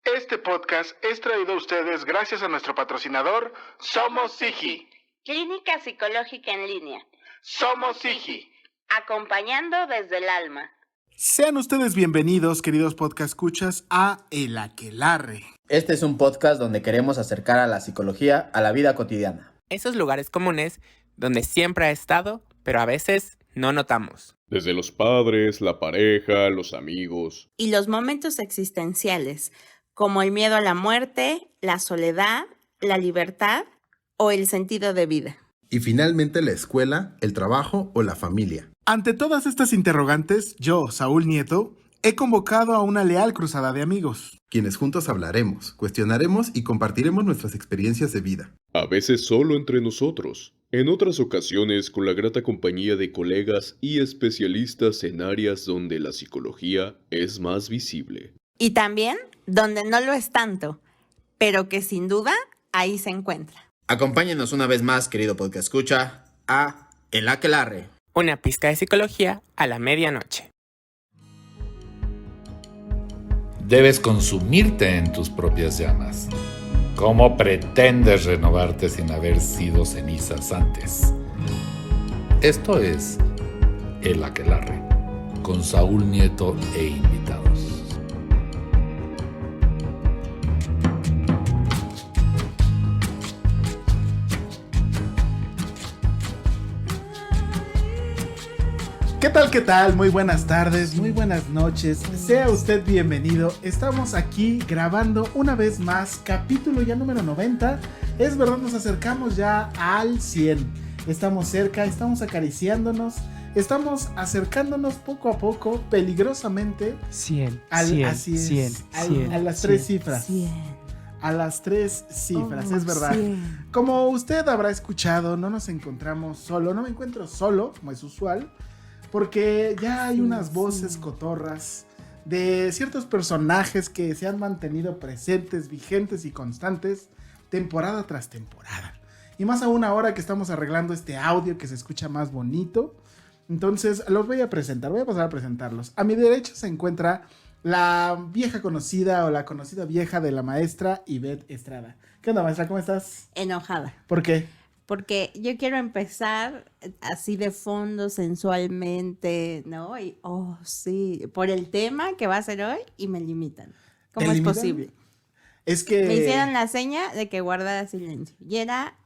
Este podcast es traído a ustedes gracias a nuestro patrocinador, Somos Sigi. Clínica Psicológica en Línea. Somos Sigi. Acompañando desde el alma. Sean ustedes bienvenidos, queridos podcast escuchas, a El Aquelarre. Este es un podcast donde queremos acercar a la psicología a la vida cotidiana. Esos lugares comunes donde siempre ha estado, pero a veces no notamos. Desde los padres, la pareja, los amigos. Y los momentos existenciales, como el miedo a la muerte, la soledad, la libertad o el sentido de vida. Y finalmente la escuela, el trabajo o la familia. Ante todas estas interrogantes, yo, Saúl Nieto, he convocado a una leal cruzada de amigos. Quienes juntos hablaremos, cuestionaremos y compartiremos nuestras experiencias de vida. A veces solo entre nosotros. En otras ocasiones con la grata compañía de colegas y especialistas en áreas donde la psicología es más visible. Y también donde no lo es tanto, pero que sin duda ahí se encuentra. Acompáñenos una vez más, querido podcast escucha, a El Aquelarre. Una pizca de psicología a la medianoche. Debes consumirte en tus propias llamas. ¿Cómo pretendes renovarte sin haber sido cenizas antes? Esto es El Aquelarre, con Saúl Nieto e invitados. ¿Qué tal, qué tal? Muy buenas tardes, muy buenas noches. Sea usted bienvenido. Estamos aquí grabando una vez más, capítulo ya número 90. Es verdad, nos acercamos ya al 100. Estamos cerca, estamos acariciándonos, estamos acercándonos poco a poco, peligrosamente. 100, así es, 100, a las tres cifras. 100. A las tres cifras, es verdad. 100. Como usted habrá escuchado, no nos encontramos solo, no me encuentro solo, como es usual. Porque ya hay unas voces cotorras de ciertos personajes que se han mantenido presentes, vigentes y constantes temporada tras temporada. Y más aún ahora que estamos arreglando este audio que se escucha más bonito. Entonces los voy a presentar, voy a pasar a presentarlos. A mi derecha se encuentra la vieja conocida o la conocida vieja de la maestra Ivette Estrada. ¿Qué onda, maestra? ¿Cómo estás? Enojada. ¿Por qué? Porque yo quiero empezar así de fondo, sensualmente, ¿no? Y, sí, por el tema que va a ser hoy y me limitan. ¿Cómo ¿Te es limitan? posible? Es que... Me hicieron la seña de que guardara silencio. Y era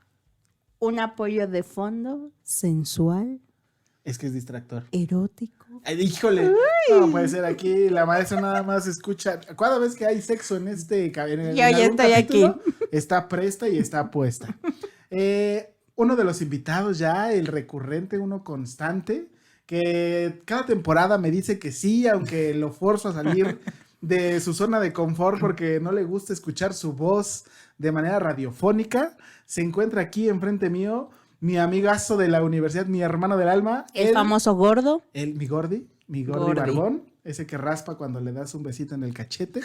un apoyo de fondo, sensual, Es que es distractor. erótico. Ay, híjole, no puede ser, aquí la maestra nada más escucha. Cada vez que hay sexo en este Yo ya estoy aquí. está presta y está puesta. Uno de los invitados ya, el recurrente, uno constante, que cada temporada me dice que sí, aunque lo forzo a salir de su zona de confort porque no le gusta escuchar su voz de manera radiofónica. Se encuentra aquí enfrente mío mi amigazo de la universidad, mi hermano del alma. El famoso gordo. Mi Gordi Barbón, ese que raspa cuando le das un besito en el cachete.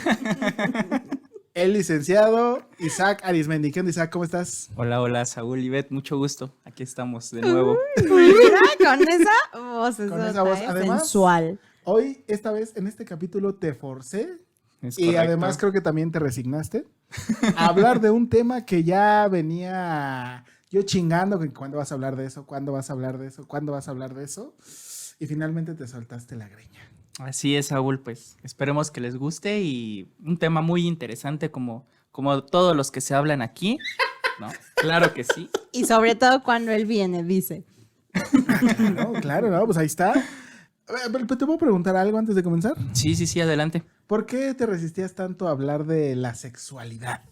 El licenciado Isaac Arismendi. ¿Qué onda, Isaac? ¿Cómo estás? Hola, Saúl, Ivette, mucho gusto. Aquí estamos de nuevo. Mira, con esa voz, Con esa voz, además, sensual. Hoy, esta vez, en este capítulo, te forcé. Es Y correcto. además creo que también te resignaste a hablar de un tema que ya venía yo chingando, que cuándo vas a hablar de eso, cuándo vas a hablar de eso, cuándo vas a hablar de eso. Y finalmente te soltaste la greña. Así es, Saúl, pues esperemos que les guste y un tema muy interesante como todos los que se hablan aquí, ¿no? Claro que sí. Y sobre todo cuando él viene, dice. Claro, no, pues ahí está. ¿Te puedo preguntar algo antes de comenzar? Sí, adelante. ¿Por qué te resistías tanto a hablar de la sexualidad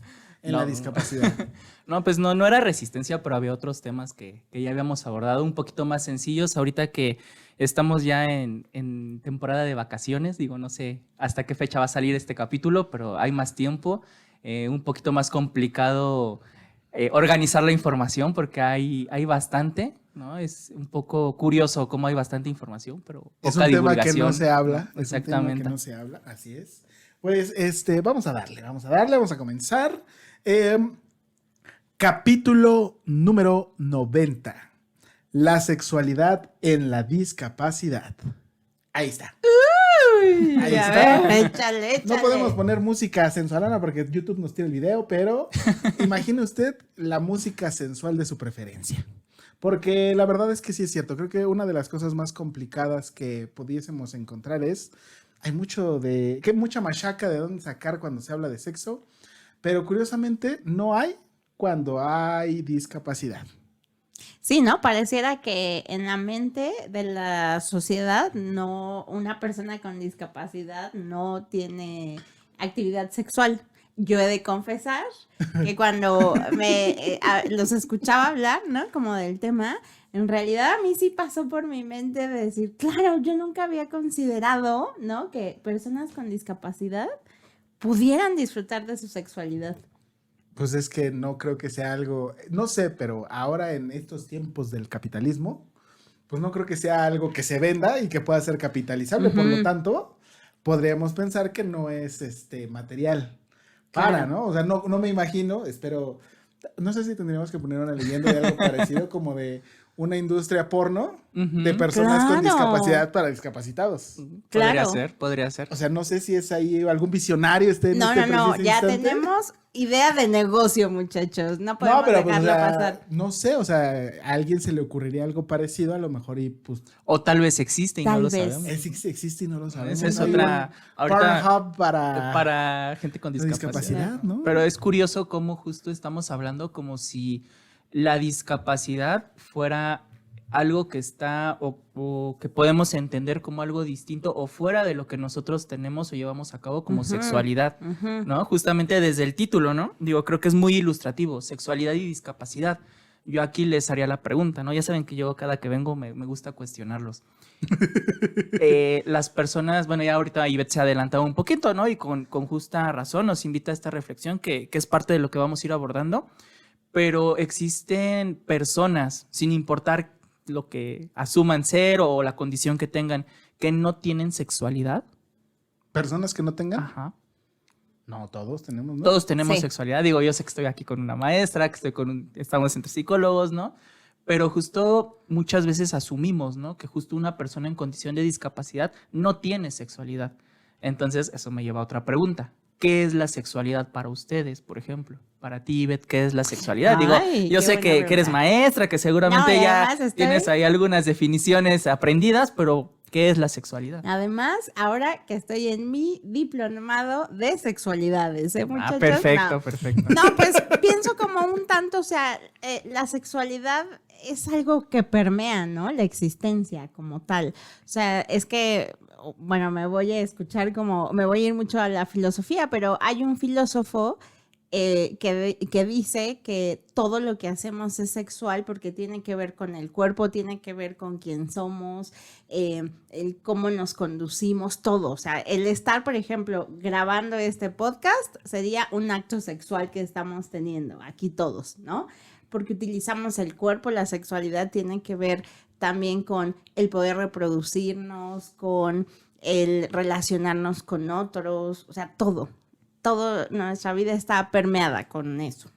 en la discapacidad? No, pues no era resistencia, pero había otros temas que ya habíamos abordado, un poquito más sencillos. Ahorita que estamos ya en temporada de vacaciones, digo, no sé hasta qué fecha va a salir este capítulo, pero hay más tiempo, un poquito más complicado organizar la información porque hay bastante, ¿no? Es un poco curioso cómo hay bastante información, pero Es poca un tema divulgación. que no se habla. Exactamente. Es un tema que no se habla, así es. Pues vamos a darle, vamos a comenzar. Capítulo número 90. La sexualidad en la discapacidad. Ahí está. Uy, Ahí a está. ver, échale. No podemos poner música sensualona porque YouTube nos tiene el video, pero imagine usted la música sensual de su preferencia. Porque la verdad es que sí es cierto. Creo que una de las cosas más complicadas que pudiésemos encontrar es, hay mucha machaca de dónde sacar cuando se habla de sexo, pero curiosamente no hay cuando hay discapacidad. Sí, ¿no? Pareciera que en la mente de la sociedad no, una persona con discapacidad no tiene actividad sexual. Yo he de confesar que cuando los escuchaba hablar, ¿no? Como del tema, en realidad a mí sí pasó por mi mente de decir, claro, yo nunca había considerado, ¿no? Que personas con discapacidad pudieran disfrutar de su sexualidad. Pues es que no creo que sea algo, no sé, pero ahora en estos tiempos del capitalismo, pues no creo que sea algo que se venda y que pueda ser capitalizable. Por lo tanto, podríamos pensar que no es material para, ¿no? O sea, no me imagino, espero, no sé si tendríamos que poner una leyenda de algo parecido como de una industria porno de personas con discapacidad para discapacitados. Claro. Podría ser. O sea, no sé si es ahí algún visionario esté en No, este no, preciso ya instante. tenemos idea de negocio, muchachos. No podemos Pues, dejarlo o sea, pasar. no sé, o sea, a alguien se le ocurriría algo parecido a lo mejor y pues O tal vez existe y Tal no lo vez. sabemos. existe y no lo sabemos. Esa es Hay otra. un Ahorita, Pornhub para gente con discapacidad, ¿no? Pero es curioso cómo justo estamos hablando como si la discapacidad fuera algo que está o que podemos entender como algo distinto o fuera de lo que nosotros tenemos o llevamos a cabo como sexualidad, ¿no? Justamente desde el título, ¿no? Digo, creo que es muy ilustrativo, sexualidad y discapacidad. Yo aquí les haría la pregunta, ¿no? Ya saben que yo cada que vengo me gusta cuestionarlos. Las personas, bueno, ya ahorita Ivette se ha adelantado un poquito, ¿no? Y con justa razón nos invita a esta reflexión que es parte de lo que vamos a ir abordando. Pero existen personas, sin importar lo que asuman ser o la condición que tengan, que no tienen sexualidad. Personas que no tengan. Ajá. No, todos tenemos, ¿no? Todos tenemos Sí. sexualidad. Digo, yo sé que estoy aquí con una maestra, que estamos entre psicólogos, ¿no? Pero justo muchas veces asumimos, ¿no? Que justo una persona en condición de discapacidad no tiene sexualidad. Entonces, eso me lleva a otra pregunta. ¿Qué es la sexualidad para ustedes, por ejemplo? Para ti, Ivette, ¿qué es la sexualidad? Ay, Digo, yo qué sé buena que eres pregunta. maestra, que seguramente No, y ya además tienes ahí algunas definiciones aprendidas, pero ¿qué es la sexualidad? Además, ahora que estoy en mi diplomado de sexualidades, muchachos? Perfecto, No. perfecto. No, pues pienso como un tanto, o sea, la sexualidad es algo que permea, ¿no? La existencia como tal. O sea, es que, bueno, me voy a ir mucho a la filosofía, pero hay un filósofo que dice que todo lo que hacemos es sexual porque tiene que ver con el cuerpo, tiene que ver con quién somos, el cómo nos conducimos, todo. O sea, el estar, por ejemplo, grabando este podcast sería un acto sexual que estamos teniendo aquí todos, ¿no? Porque utilizamos el cuerpo, la sexualidad tiene que ver también con el poder reproducirnos, con el relacionarnos con otros, o sea, todo. Toda nuestra vida está permeada con eso.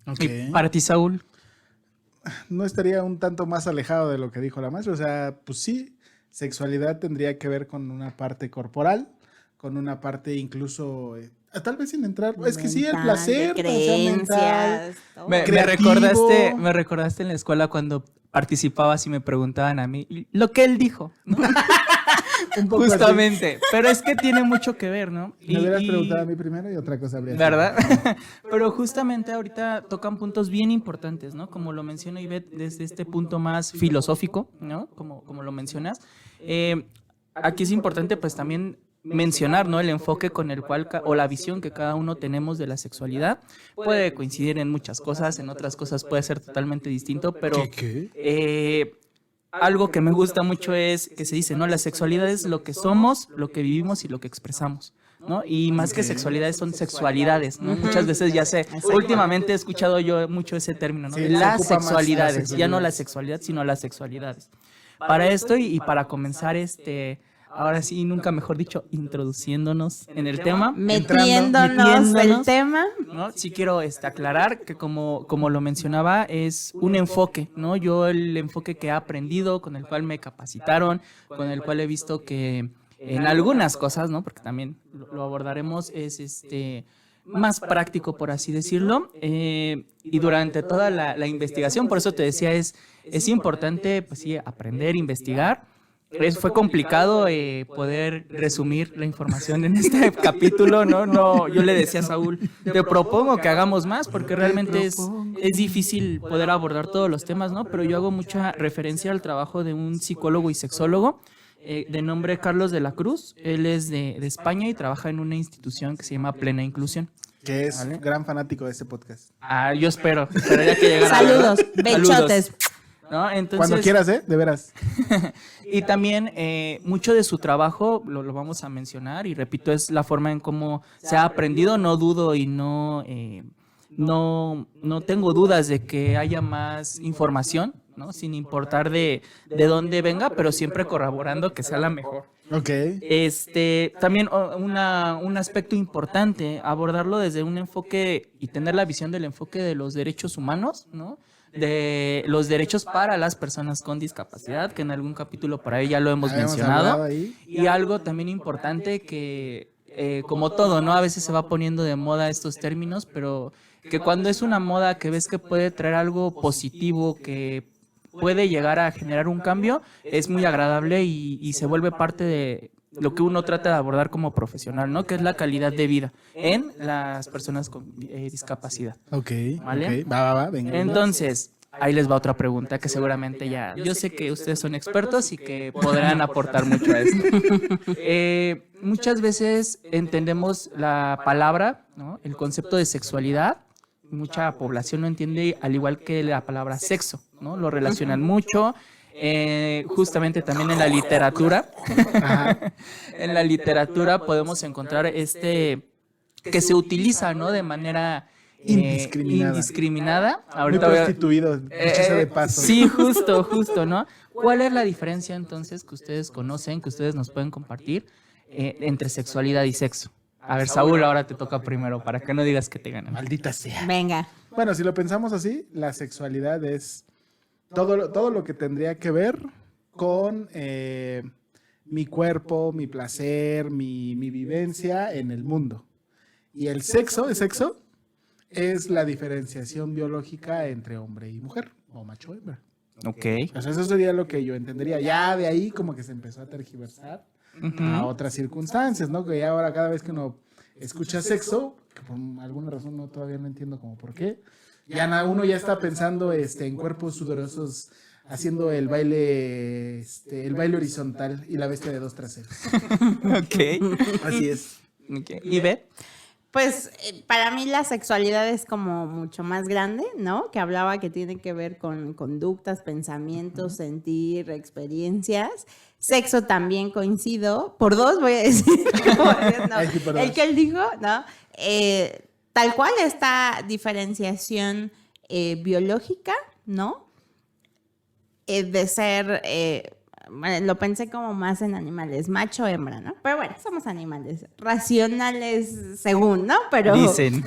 Ok. Y para ti, Saúl, No estaría un tanto más alejado de lo que dijo la maestra. O sea, pues sí, sexualidad tendría que ver con una parte corporal, con una parte incluso, tal vez sin entrar, es que sí, el Mental, placer, de o sea, mental. creencias, todo. me Creativo. recordaste en la escuela cuando participabas y me preguntaban a mí lo que él dijo, ¿no? Un poco Justamente, pero es que tiene mucho que ver, ¿no? así. Me hubieras preguntado a mí primero y otra cosa habría sido. ¿Verdad? Pero justamente ahorita tocan puntos bien importantes, ¿no? Como lo menciona Ivette desde este punto más filosófico, ¿no? Como lo mencionas. Aquí es importante pues también mencionar, ¿no? El enfoque con el cual, o la visión que cada uno tenemos de la sexualidad. Puede coincidir en muchas cosas, en otras cosas puede ser totalmente distinto, pero algo que me gusta mucho es que se dice, ¿no? La sexualidad es lo que somos, lo que vivimos y lo que expresamos, ¿no? Y más que sexualidades son sexualidades, ¿no? Muchas veces ya sé, últimamente he escuchado yo mucho ese término, ¿no? Sí, se Las ocupa más sexualidades, las ya no la sexualidades. sexualidad, sino las sexualidades. Para esto y para comenzar ahora sí, nunca mejor dicho, introduciéndonos en el tema. Metiéndonos el tema. ¿No? Sí quiero aclarar que como lo mencionaba, es un enfoque, ¿no? Yo el enfoque que he aprendido, con el cual me capacitaron, con el cual he visto que en algunas cosas, ¿no? Porque también lo abordaremos, es más práctico, por así decirlo, y durante toda la investigación, por eso te decía, es importante, pues sí, aprender, investigar. Fue complicado poder resumir la información en este capítulo, ¿no? Yo le decía a Saúl, te propongo que hagamos más, porque realmente es difícil poder abordar todos los temas, ¿no? Pero yo hago mucha referencia al trabajo de un psicólogo y sexólogo, de nombre Carlos de la Cruz. Él es de España y trabaja en una institución que se llama Plena Inclusión. Que es gran fanático de este podcast. Yo espero ya que llegara. Saludos, bechotes. ¿No? Entonces, cuando quieras, de veras. Y también mucho de su trabajo, lo vamos a mencionar, y repito, es la forma en cómo se ha aprendido. No dudo y no tengo dudas de que haya más información, ¿no? Sin importar de dónde venga, pero siempre corroborando que sea la mejor. Ok. También un aspecto importante, abordarlo desde un enfoque y tener la visión del enfoque de los derechos humanos, ¿no? De los derechos para las personas con discapacidad, que en algún capítulo por ahí ya lo hemos mencionado. Y algo también importante que, como todo, ¿no? A veces se va poniendo de moda estos términos, pero que cuando es una moda que ves que puede traer algo positivo, que puede llegar a generar un cambio, es muy agradable y se vuelve parte de lo que uno trata de abordar como profesional, ¿no? Que es la calidad de vida en las personas con discapacidad. Ok, ¿vale? Ok. Va, venga. Entonces, ahí les va otra pregunta que seguramente yo sé que ustedes son expertos y que podrán aportar mucho a esto. Muchas veces entendemos la palabra, ¿no? El concepto de sexualidad. Mucha población lo entiende al igual que la palabra sexo, ¿no? Lo relacionan mucho. Justamente también en la literatura. En la literatura podemos encontrar que se utiliza, ¿no? De manera indiscriminada. Ahorita muy prostituido, dicho de paso. Sí, justo, ¿no? ¿Cuál es la diferencia entonces que ustedes conocen, que ustedes nos pueden compartir entre sexualidad y sexo? A ver, Saúl, ahora te toca primero, para que no digas que te ganan. Maldita sea. Venga. Bueno, si lo pensamos así, la sexualidad es todo lo que tendría que ver con mi cuerpo, mi placer, mi vivencia en el mundo. Y el sexo es la diferenciación biológica entre hombre y mujer, o macho o hembra. Ok. O sea, eso sería lo que yo entendería. Ya de ahí como que se empezó a tergiversar a otras circunstancias, ¿no? Que ya ahora cada vez que uno escucha sexo, que por alguna razón todavía no entiendo como por qué, uno ya está pensando en cuerpos sudorosos haciendo el baile horizontal y la bestia de 2 traseros. Ok. Así es. Okay. ¿Y Beth? Pues para mí la sexualidad es como mucho más grande, ¿no? Que hablaba que tiene que ver con conductas, pensamientos, sentir, experiencias. Sexo también coincido. Por 2 voy a decir. No, el que él dijo, ¿no? Tal cual esta diferenciación biológica, ¿no? De ser... bueno, lo pensé como más en animales, macho, hembra, ¿no? Pero bueno, somos animales racionales según, ¿no? Pero dicen.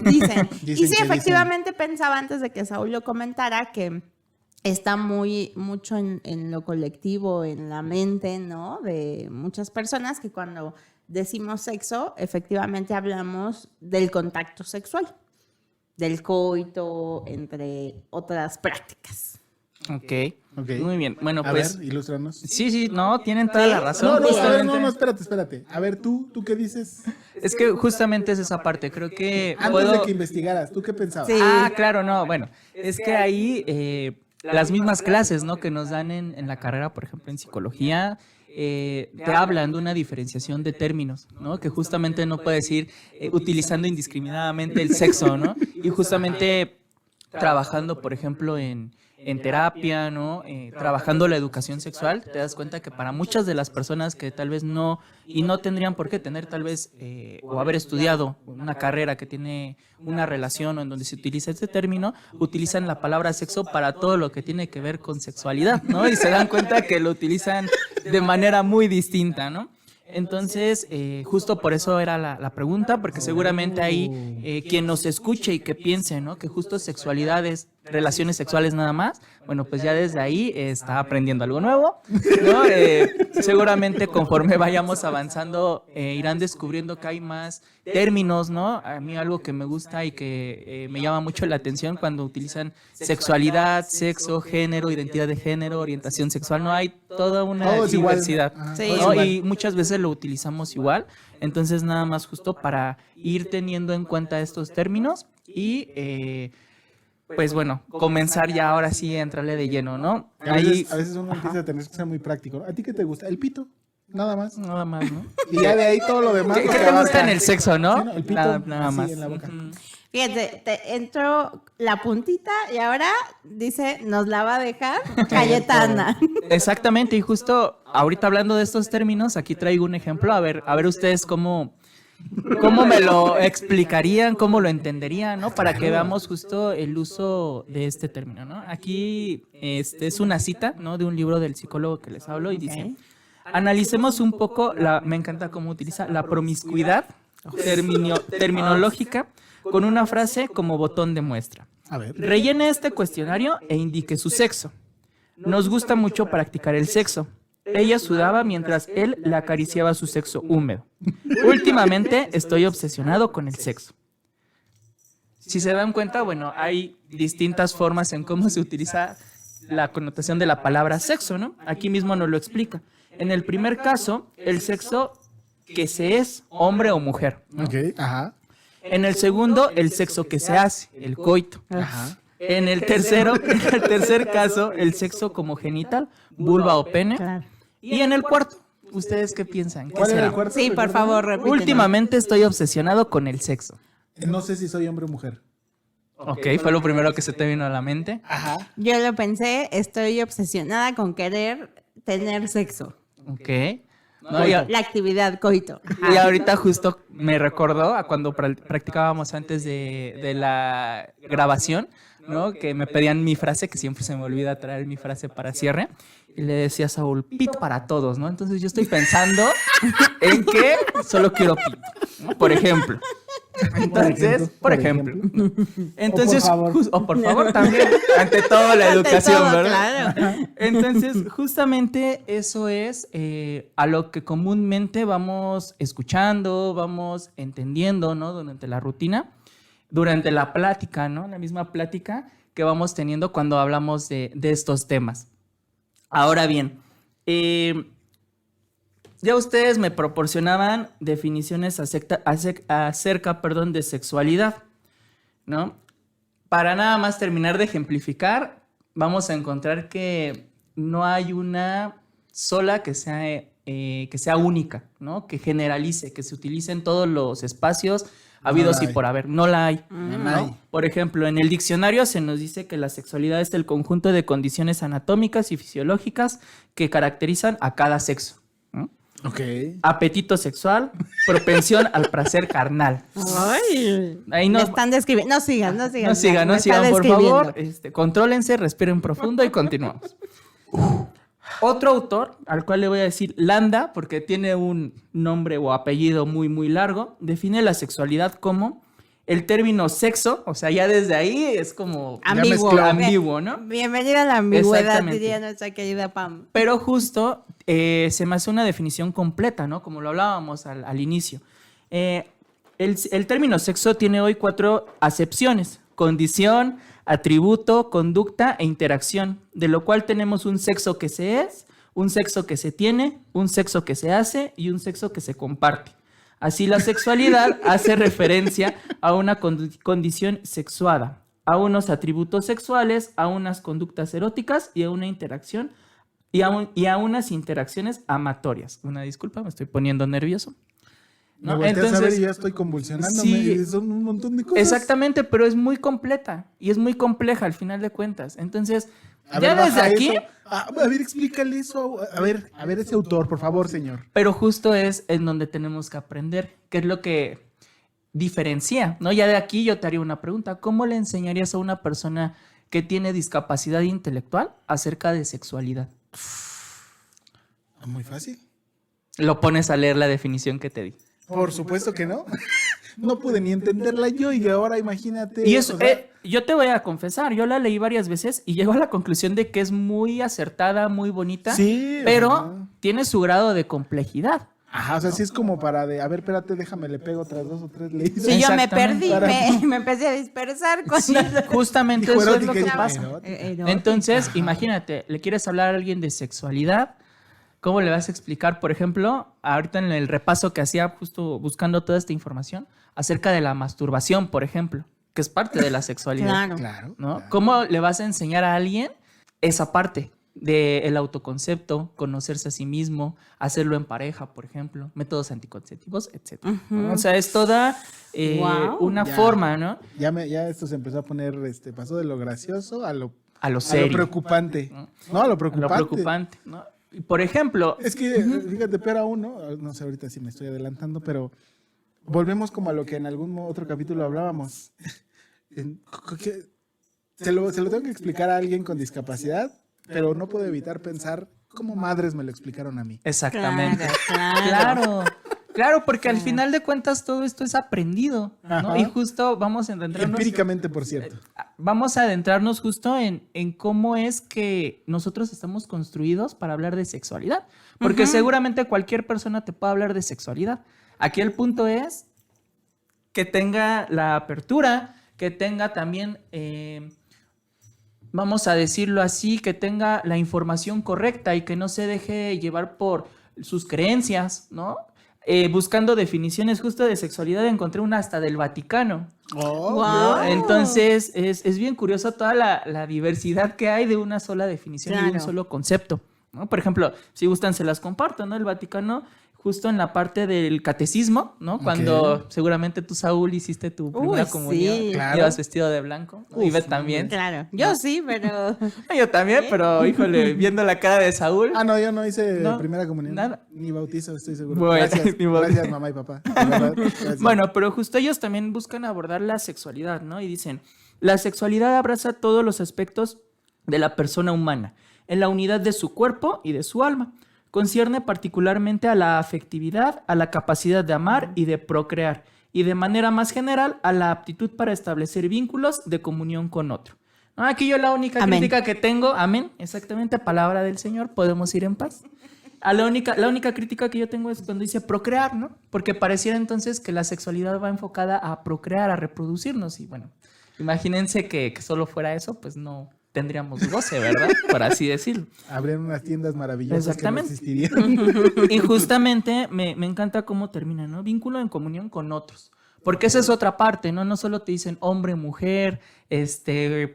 Y sí, efectivamente pensaba antes de que Saúl lo comentara que está mucho en lo colectivo, en la mente, ¿no? De muchas personas que cuando decimos sexo, efectivamente hablamos del contacto sexual, del coito, entre otras prácticas. Ok. Muy bien. Bueno, a pues. ver, ilústranos. Sí, no, tienen toda la razón. No, espérate. A ver, ¿tú qué dices? Es que justamente es esa parte, creo que Antes de que investigaras, ¿tú qué pensabas? Sí. Claro, no, bueno, es que ahí las mismas clases, ¿no? Que nos dan en la carrera, por ejemplo, en psicología, te hablan de una diferenciación de términos, ¿no? Que justamente no puedes ir utilizando indiscriminadamente el sexo, ¿no? Y justamente trabajando, por ejemplo, en terapia, ¿no? Trabajando la educación sexual, te das cuenta que para muchas de las personas que tal vez no tendrían por qué tener tal vez o haber estudiado una carrera que tiene una relación o en donde se utiliza este término, utilizan la palabra sexo para todo lo que tiene que ver con sexualidad, ¿no? Y se dan cuenta que lo utilizan de manera muy distinta, ¿no? Entonces, justo por eso era la pregunta, porque seguramente ahí quien nos escuche y que piense, ¿no? Que justo sexualidad es relaciones sexuales nada más, bueno, pues ya desde ahí está aprendiendo algo nuevo, ¿no? Seguramente conforme vayamos avanzando irán descubriendo que hay más términos, ¿no? A mí algo que me gusta y que me llama mucho la atención cuando utilizan sexualidad, sexo, género, identidad de género, orientación sexual, no hay toda una Todo es igual. diversidad, Ajá, Sí. todo es ¿no? igual. Y muchas veces lo utilizamos igual, entonces nada más justo para ir teniendo en cuenta estos términos y pues bueno, comenzar ya ahora sí a entrarle de lleno, ¿no? A Ahí veces uno empieza a tener que ser muy práctico. ¿A ti qué te gusta? El pito, nada más. nada más, ¿no? Y ya de ahí todo lo demás. ¿Qué lo te que gusta en abarca. el sexo, no? Sí, ¿no? El pito, Nada así más. en la boca. Ujú. Fíjate, te entró la puntita y ahora dice, nos la va a dejar Cayetana. Exactamente, y justo ahorita hablando de estos términos, aquí traigo un ejemplo, a ver ustedes cómo me lo explicarían, cómo lo entenderían, ¿no? Para que veamos justo el uso de este término, ¿no? Aquí es una cita, ¿no? De un libro del psicólogo que les hablo y dice, analicemos un poco, me encanta cómo utiliza la promiscuidad terminológica con una frase como botón de muestra. A ver. Rellene este cuestionario e indique su sexo. Nos gusta mucho practicar el sexo. Ella sudaba mientras él le acariciaba su sexo húmedo. Últimamente estoy obsesionado con el sexo. Si se dan cuenta, bueno, hay distintas formas en cómo se utiliza la connotación de la palabra sexo, ¿no? Aquí mismo nos lo explica. En el primer caso, el sexo que se es hombre o mujer, ¿no? Ok, ajá. En el segundo, el sexo que se hace, el coito. Ajá. En el tercer caso, el sexo como genital, vulva o pene. Claro. Y en el cuarto, ¿ustedes qué piensan? ¿Qué ¿Cuál era será? el cuarto? Sí, por favor, repítenos. Últimamente estoy obsesionado con el sexo. No sé si soy hombre o mujer. Ok, fue lo primero que se te vino a la mente. Ajá. Yo lo pensé, estoy obsesionada con querer tener sexo. Ok. No, y, La actividad coito. y ahorita justo me recordó a cuando practicábamos antes de la grabación, ¿no? Que me pedían mi frase, que siempre se me olvida traer mi frase para cierre. Y le decía a Saúl, pit para todos, ¿no? Entonces yo estoy pensando en que solo quiero pit, ¿no? Por ejemplo. Entonces, por ejemplo. Entonces, o por favor también, ante todo la Ante educación, todo, ¿verdad? claro. Entonces, justamente eso es a lo que comúnmente vamos escuchando, vamos entendiendo, ¿no? Durante la rutina, durante la plática, ¿no? La misma plática que vamos teniendo cuando hablamos de estos temas. Ahora bien, ya ustedes me proporcionaban definiciones acerca, de sexualidad, ¿no? Para nada más terminar de ejemplificar, vamos a encontrar que no hay una sola que sea única, ¿no? Que generalice, que se utilice en todos los espacios habidos y por haber. No la hay. ¿no? Por ejemplo, en el diccionario se nos dice que la sexualidad es el conjunto de condiciones anatómicas y fisiológicas que caracterizan a cada sexo. ¿no? Ok. Apetito sexual, propensión al placer carnal. Ay, Ahí me nos, están describiendo. No sigan. no Me sigan, está por favor. describiendo. Contrólense, respiren profundo y continuamos. Otro autor, al cual le voy a decir Landa, porque tiene un nombre o apellido muy, muy largo, define la sexualidad como el término sexo, o sea, ya desde ahí es como ambiguo, ¿no? Bienvenida a la ambigüedad, Exactamente. diría nuestra querida Pam. Pero justo se me hace una definición completa, ¿no? Como lo hablábamos al inicio. El término sexo tiene hoy 4 acepciones: condición, atributo, conducta e interacción, de lo cual tenemos un sexo que se es, un sexo que se tiene, un sexo que se hace y un sexo que se comparte. Así, la sexualidad hace referencia a una condición sexuada, a unos atributos sexuales, a unas conductas eróticas y a una interacción y a unas interacciones amatorias. Una disculpa, me estoy poniendo nervioso. Me ¿no? volteas a ver y ya estoy convulsionándome. Sí. Y son un montón de cosas. Exactamente, pero es muy completa y es muy compleja al final de cuentas. Entonces, A ya ver, desde baja aquí, eso. A ver, explícale eso. A ver ese autor, por favor, señor. pero justo es en donde tenemos que aprender, qué es lo que diferencia, ¿no? Ya de aquí yo te haría una pregunta. ¿Cómo le enseñarías a una persona que tiene discapacidad intelectual acerca de sexualidad? Muy fácil. Lo pones a leer la definición que te di. Por supuesto que no. no pude ni entenderla yo y ahora imagínate. Y eso, o sea, yo te voy a confesar, yo la leí varias veces y llego a la conclusión de que es muy acertada, muy bonita, sí, pero ajá. tiene su grado de complejidad. Ajá, o sea, sí es como para de, a ver, espérate, déjame, le pego otras 2 o 3 leyes. Sí, yo me Exactamente. perdí, me empecé a dispersar con Sí, justamente Dijo eso es lo erótica que y pasa. erótica. Entonces, imagínate, le quieres hablar a alguien de sexualidad, ¿cómo le vas a explicar, por ejemplo, ahorita en el repaso que hacía justo buscando toda esta información, acerca de la masturbación, por ejemplo, que es parte de la sexualidad, Claro. Claro. ¿no? claro. ¿Cómo le vas a enseñar a alguien esa parte del autoconcepto, conocerse a sí mismo, hacerlo en pareja, por ejemplo, métodos anticonceptivos, etc. ¿no? O sea, es toda Guau. una Ya. forma, ¿no? Ya esto se empezó a poner, pasó de lo gracioso a lo A lo A serio. lo preocupante. ¿no? No, a lo A preocupante. lo preocupante, ¿no? Y por ejemplo, Es que, fíjate, pero uno, no sé ahorita si me estoy adelantando, pero volvemos como a lo que en algún otro capítulo hablábamos. Se lo tengo que explicar a alguien con discapacidad, pero no puedo evitar pensar cómo madres me lo explicaron a mí. exactamente. Claro. Claro, porque al final de cuentas todo esto es aprendido, ¿no? Ajá. Y justo vamos a adentrarnos, Empíricamente, por cierto. vamos a adentrarnos justo en cómo es que nosotros estamos construidos para hablar de sexualidad. Porque Ujú. seguramente cualquier persona te puede hablar de sexualidad. Aquí el punto es que tenga la apertura, que tenga también, vamos a decirlo así, que tenga la información correcta y que no se deje llevar por sus creencias, ¿no? Buscando definiciones justo de sexualidad, encontré una hasta del Vaticano. Oh, Guau. ¿no? Entonces, es bien curioso toda la diversidad que hay de una sola definición y de un Claro. solo concepto, ¿no? Por ejemplo, si gustan, se las comparto, ¿no? El Vaticano, justo en la parte del catecismo, ¿no? Cuando seguramente tú, Saúl, hiciste tu primera Uy, comunión, sí. Claro. ibas vestido de blanco, ¿no? Y Ivette también. Claro. Yo sí, pero. Yo también, pero híjole, viendo la cara de Saúl. Ah, no, yo no hice No, primera comunión. nada. Ni bautizo, estoy seguro. Bueno, Gracias, ni bautizo. gracias, mamá y papá. De verdad, gracias. Bueno, pero justo ellos también buscan abordar la sexualidad, ¿no? Y dicen, la sexualidad abraza todos los aspectos de la persona humana, en la unidad de su cuerpo y de su alma. Concierne particularmente a la afectividad, a la capacidad de amar y de procrear, y de manera más general a la aptitud para establecer vínculos de comunión con otro. ¿No? Aquí yo la única Amén. crítica que tengo, amén, exactamente, palabra del Señor, podemos ir en paz. La única crítica que yo tengo es cuando dice procrear, ¿no? Porque pareciera entonces que la sexualidad va enfocada a procrear, a reproducirnos. Y bueno, imagínense que solo fuera eso, pues no tendríamos goce, ¿verdad? Por así decirlo. Habrían unas tiendas maravillosas Exactamente. que no existirían. Y justamente me encanta cómo termina, ¿no? Vínculo en comunión con otros. Porque esa es otra parte, ¿no? No solo te dicen hombre, mujer,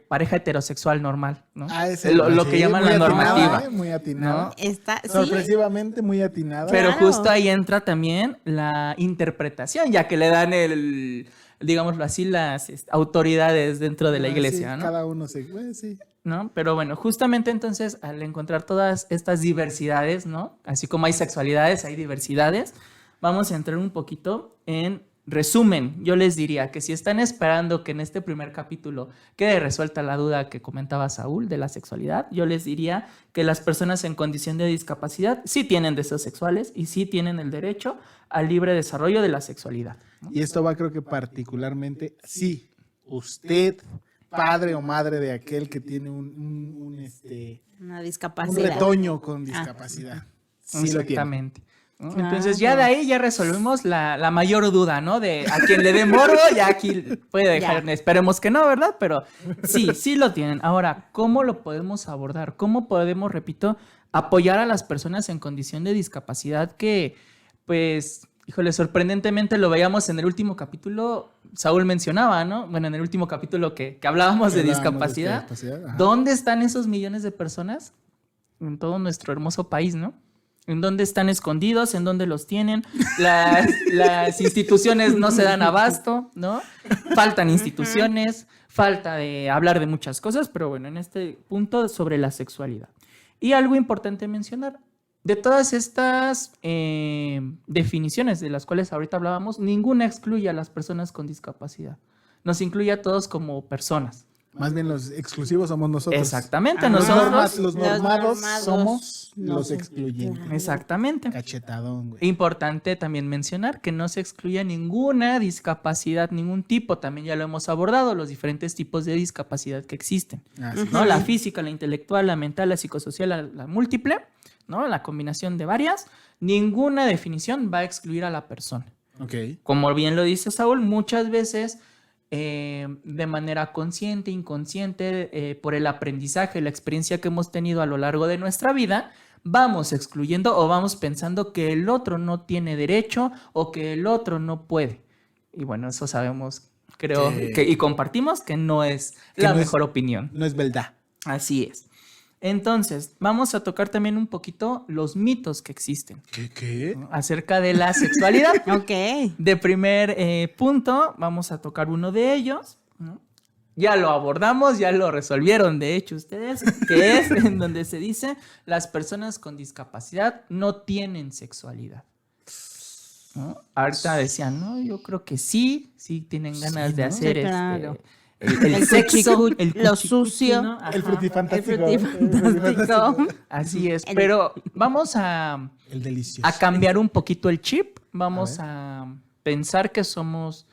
pareja heterosexual normal, ¿no? Ese, lo que sí, llaman muy la atinada, normativa. muy atinada. ¿no? Está. Sí. Sorpresivamente muy atinada. Pero Claro. justo ahí entra también la interpretación, ya que le dan digámoslo así, las autoridades dentro de la Ah, iglesia, sí, ¿no? Cada uno sí. ¿No? Pero bueno, justamente entonces al encontrar todas estas diversidades, ¿no? Así como hay sexualidades, hay diversidades, vamos a entrar un poquito en resumen. Yo les diría que si están esperando que en este primer capítulo quede resuelta la duda que comentaba Saúl de la sexualidad, yo les diría que las personas en condición de discapacidad sí tienen deseos sexuales y sí tienen el derecho al libre desarrollo de la sexualidad. Y esto va, creo que particularmente, sí, usted, padre o madre de aquel que tiene un Una discapacidad. retoño con discapacidad. Sí lo tiene. Exactamente. ¿no? Claro. Entonces ya de ahí ya resolvemos la mayor duda, ¿no? De a quien le dé morbo, ya aquí puede dejar, Ya. esperemos que no, ¿verdad? Pero sí lo tienen. Ahora, ¿cómo lo podemos abordar? ¿Cómo podemos, repito, apoyar a las personas en condición de discapacidad que, pues, híjole, sorprendentemente lo veíamos en el último capítulo, Saúl mencionaba, ¿no? Bueno, en el último capítulo que hablábamos de discapacidad. Ajá. ¿Dónde están esos millones de personas en todo nuestro hermoso país, no? ¿En dónde están escondidos? ¿En dónde los tienen? Las instituciones no se dan abasto, ¿no? Faltan instituciones, falta de hablar de muchas cosas, pero bueno, en este punto sobre la sexualidad. Y algo importante mencionar, de todas estas definiciones de las cuales ahorita hablábamos, ninguna excluye a las personas con discapacidad. Nos incluye a todos como personas. Más bien los exclusivos somos nosotros. Exactamente, Los nosotros. los normados somos los excluyentes. Exactamente. Cachetadón, güey. Importante también mencionar que no se excluye ninguna discapacidad, ningún tipo. También ya lo hemos abordado, los diferentes tipos de discapacidad que existen. Así ¿No? La física, la intelectual, la mental, la psicosocial, la múltiple, ¿no? La combinación de varias. Ninguna definición va a excluir a la persona. Ok. Como bien lo dice Saúl, muchas veces de manera consciente, inconsciente, por el aprendizaje, la experiencia que hemos tenido a lo largo de nuestra vida, vamos excluyendo o vamos pensando que el otro no tiene derecho o que el otro no puede. Y bueno, eso sabemos, creo, y compartimos que no es la mejor opinión. No es verdad. Así es. Entonces, vamos a tocar también un poquito los mitos que existen. ¿Qué? Acerca de la sexualidad. Ok. De primer punto, vamos a tocar uno de ellos, ¿no? Ya lo abordamos, ya lo resolvieron, de hecho, ustedes, que es en donde se dice las personas con discapacidad no tienen sexualidad, ¿no? Ahorita decían, no, yo creo que sí tienen ganas de hacer Sí, claro. el sexo, lo sucio. ¿no? Ajá. El frutifantástico. El frutifantástico. Así es, pero vamos a El delicioso. a cambiar un poquito el chip. Vamos a pensar que somos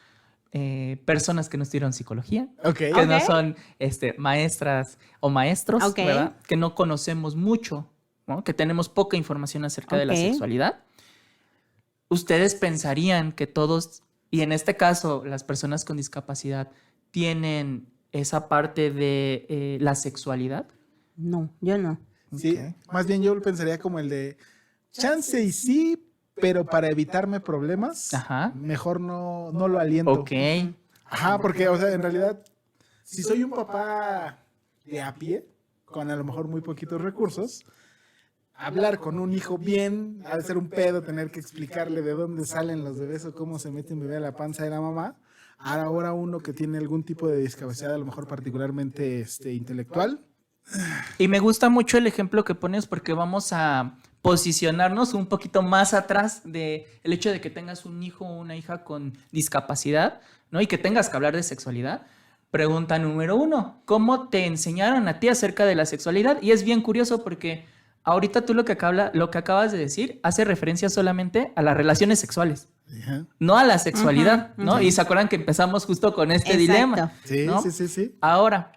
personas que no estudiaron psicología, Ok. que no son maestras o maestros, Ok. ¿verdad? Que no conocemos mucho, ¿no? Que tenemos poca información acerca de la Ok. sexualidad. ¿Ustedes pensarían que todos, y en este caso las personas con discapacidad, tienen esa parte de la sexualidad? No, yo no. Sí, más bien yo pensaría como el de chance y sí, pero para evitarme problemas, Ajá. mejor no lo aliento. Ok. Ajá, porque, o sea, en realidad, si soy un papá de a pie, con a lo mejor muy poquitos recursos, hablar con un hijo bien, ha de ser un pedo tener que explicarle de dónde salen los bebés o cómo se mete un bebé a la panza de la mamá. Ahora uno que tiene algún tipo de discapacidad, a lo mejor particularmente intelectual. Y me gusta mucho el ejemplo que pones porque vamos a posicionarnos un poquito más atrás de el hecho de que tengas un hijo o una hija con discapacidad, ¿no? Y que tengas que hablar de sexualidad. Pregunta número 1, ¿cómo te enseñaron a ti acerca de la sexualidad? Y es bien curioso porque ahorita tú lo que acabas de decir hace referencia solamente a las relaciones sexuales, Ajá. no a la sexualidad, Ujú, ¿no? ujú. Y se acuerdan que empezamos justo con este Exacto. dilema, Sí, ¿no? sí. Ahora,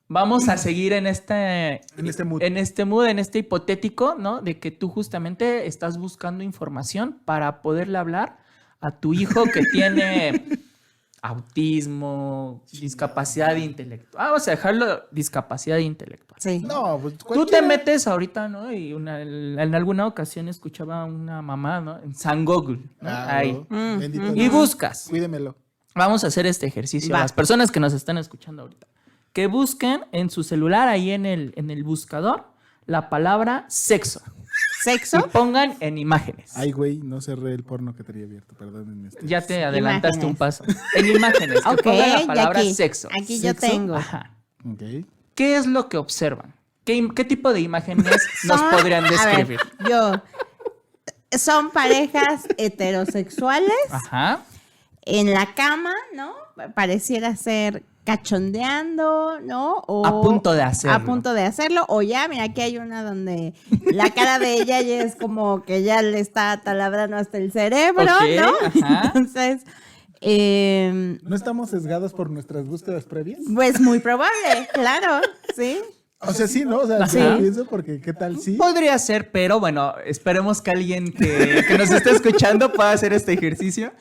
vamos a seguir en este mood. en este hipotético, ¿no? De que tú justamente estás buscando información para poderle hablar a tu hijo que tiene autismo, discapacidad intelectual. Vamos a dejarlo discapacidad intelectual. Sí. No, pues Tú te cualquiera. metes ahorita, ¿no? Y en alguna ocasión escuchaba a una mamá, ¿no? En San Google, ¿no? Ahí. Bendito Y Dios. buscas. Cuídemelo. Vamos a hacer este ejercicio. Va. Las personas que nos están escuchando ahorita, que busquen en su celular, ahí en el buscador, la palabra sexo. Y ¿Sexo? pongan en imágenes. Ay, güey, no cerré el porno que tenía abierto, perdónenme. Ya te adelantaste Imágenes. un paso. En imágenes, que Ok, pongan la y palabra aquí. sexo. Aquí ¿Sexo? yo tengo. Ajá. Ok. ¿Qué es lo que observan? ¿Qué tipo de imágenes nos Son- podrían a ver, describir? son parejas heterosexuales Ajá. en la cama, ¿no? Pareciera ser cachondeando, ¿no? O A punto de hacerlo. A punto de hacerlo. O ya, mira, aquí hay una donde la cara de ella ya es como que ya le está taladrando hasta el cerebro, Ok, ¿no? ajá. Entonces, ¿No estamos sesgados por nuestras búsquedas previas? pues muy probable, claro, ¿sí? O sea, sí, ¿no? O sea, Ajá. yo pienso porque ¿qué tal sí? Podría ser, pero bueno, esperemos que alguien que nos esté escuchando pueda hacer este ejercicio,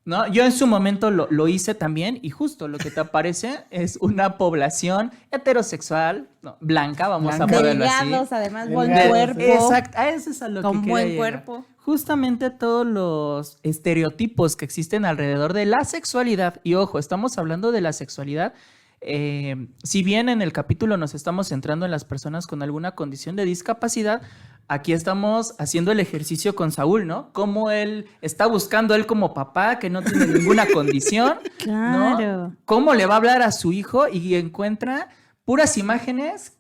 ¿no? Yo en su momento lo hice también y justo lo que te aparece es una población heterosexual, ¿no? Blanca, vamos a ponerlo así. Delgados, además, buen Delgados, cuerpo. Exacto, a eso es a lo Con que buen quería llegar. cuerpo. Justamente todos los estereotipos que existen alrededor de la sexualidad, y ojo, estamos hablando de la sexualidad, si bien en el capítulo nos estamos centrando en las personas con alguna condición de discapacidad, aquí estamos haciendo el ejercicio con Saúl, ¿no? Cómo él está buscando él como papá que no tiene ninguna condición, ¿no? Claro. Cómo le va a hablar a su hijo y encuentra puras imágenes.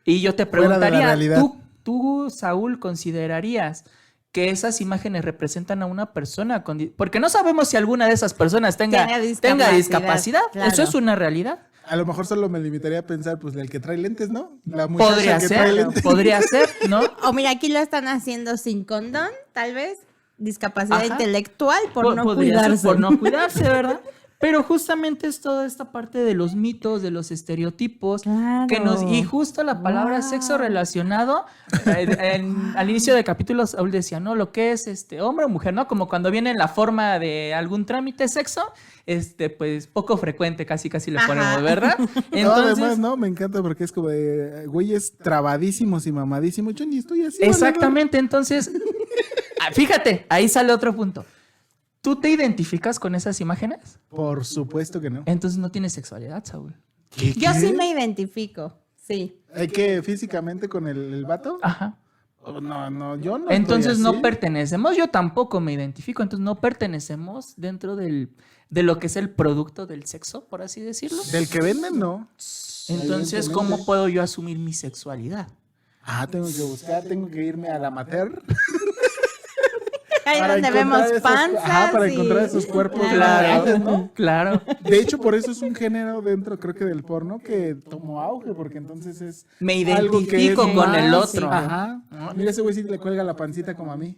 Y yo te Fuera de la preguntaría, realidad. ¿tú, Saúl, considerarías que esas imágenes representan a una persona con porque no sabemos si alguna de esas personas tenga Tenga discapacidad, discapacidad? claro. Eso es una realidad. A lo mejor solo me limitaría a pensar, pues, el que trae lentes, ¿no? La muchacha Podría que trae ser, lentes. podría ser, ¿no? O mira, aquí lo están haciendo sin condón, tal vez. Discapacidad Ajá. intelectual por no Podría ser cuidarse. por no cuidarse, ¿verdad? Pero justamente es toda esta parte de los mitos, de los estereotipos, Claro. y justo la palabra Wow. sexo relacionado, al inicio del capítulo Saúl decía, ¿no? Lo que es hombre o mujer, ¿no? Como cuando viene en la forma de algún trámite sexo, pues poco frecuente, casi le Ajá. ponemos, ¿verdad? No, Entonces, además, ¿no? Me encanta porque es como de güeyes trabadísimos y mamadísimos. Yo ni estoy así. vale, exactamente, entonces, fíjate, ahí sale otro punto. ¿Tú te identificas con esas imágenes? vale. Por supuesto que no. Entonces no tienes sexualidad, Saúl. ¿Qué? Yo sí me identifico, sí. ¿Hay que físicamente con el vato? Ajá. Oh, no, yo no. Entonces estoy no así. pertenecemos, yo tampoco me identifico, entonces no pertenecemos dentro de lo que es el producto del sexo, por así decirlo. Del que venden, no. Entonces, evidentemente. ¿cómo puedo yo asumir mi sexualidad? Tengo que buscar, tengo que irme a la mater. Ahí para donde encontrar vemos esos- panzas. para y- encontrar esos cuerpos Claro. reales, ¿no? Claro. De hecho, por eso es un género dentro, creo que del porno, que tomó auge, porque entonces es Me algo que identifico es con el más- otro. Ajá. Mira, ese güey sí le cuelga la pancita como a mí.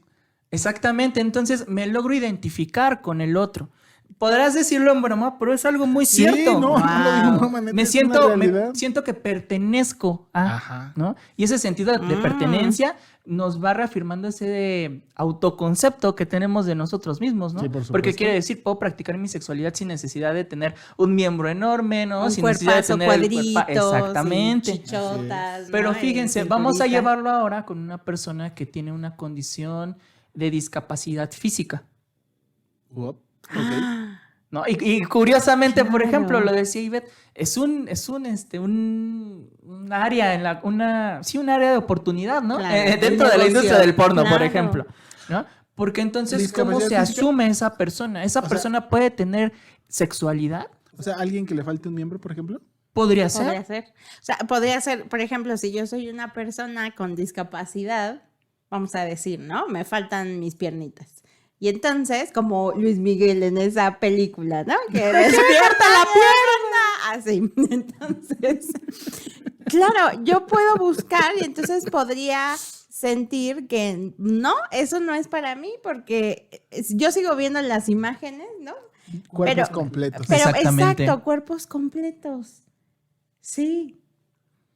Exactamente, entonces me logro identificar con el otro. Podrás decirlo en broma, pero es algo muy cierto. Sí, no lo digo en broma, neta, me es una realidad. siento que pertenezco a, Ajá. ¿no? Y ese sentido de pertenencia nos va reafirmando ese autoconcepto que tenemos de nosotros mismos, ¿no? Sí, por supuesto. Porque quiere decir, puedo practicar mi sexualidad sin necesidad de tener un miembro enorme, ¿no? Un Sin necesidad de cuerpazo, tener el cuadritos, exactamente. chichotas. Pero ¿no? fíjense, Y vamos a cinturita. llevarlo ahora con una persona que tiene una condición de discapacidad física, Ok. ¿no? Y curiosamente, por Claro. ejemplo, lo decía Ivette, es un área un área de oportunidad, ¿no? Claro, Dentro un de la negocio. industria del porno, por Claro. ejemplo, ¿no? Porque entonces, ¿cómo se Discapacidad física. asume esa persona? ¿Esa sea- persona puede tener sexualidad? O sea, alguien que le falte un miembro, por ejemplo. ¿Podría ser? Podría ser. O sea, podría ser, por ejemplo, si yo soy una persona con discapacidad, vamos a decir, ¿no? Me faltan mis piernitas. Y entonces, como Luis Miguel en esa película, ¿no? Que despierta la pierna. Así. Entonces, claro, yo puedo buscar y entonces podría sentir que no, eso no es para mí porque yo sigo viendo las imágenes, ¿no? Cuerpos Pero- completos. Pero Exactamente. exacto, cuerpos completos. Sí.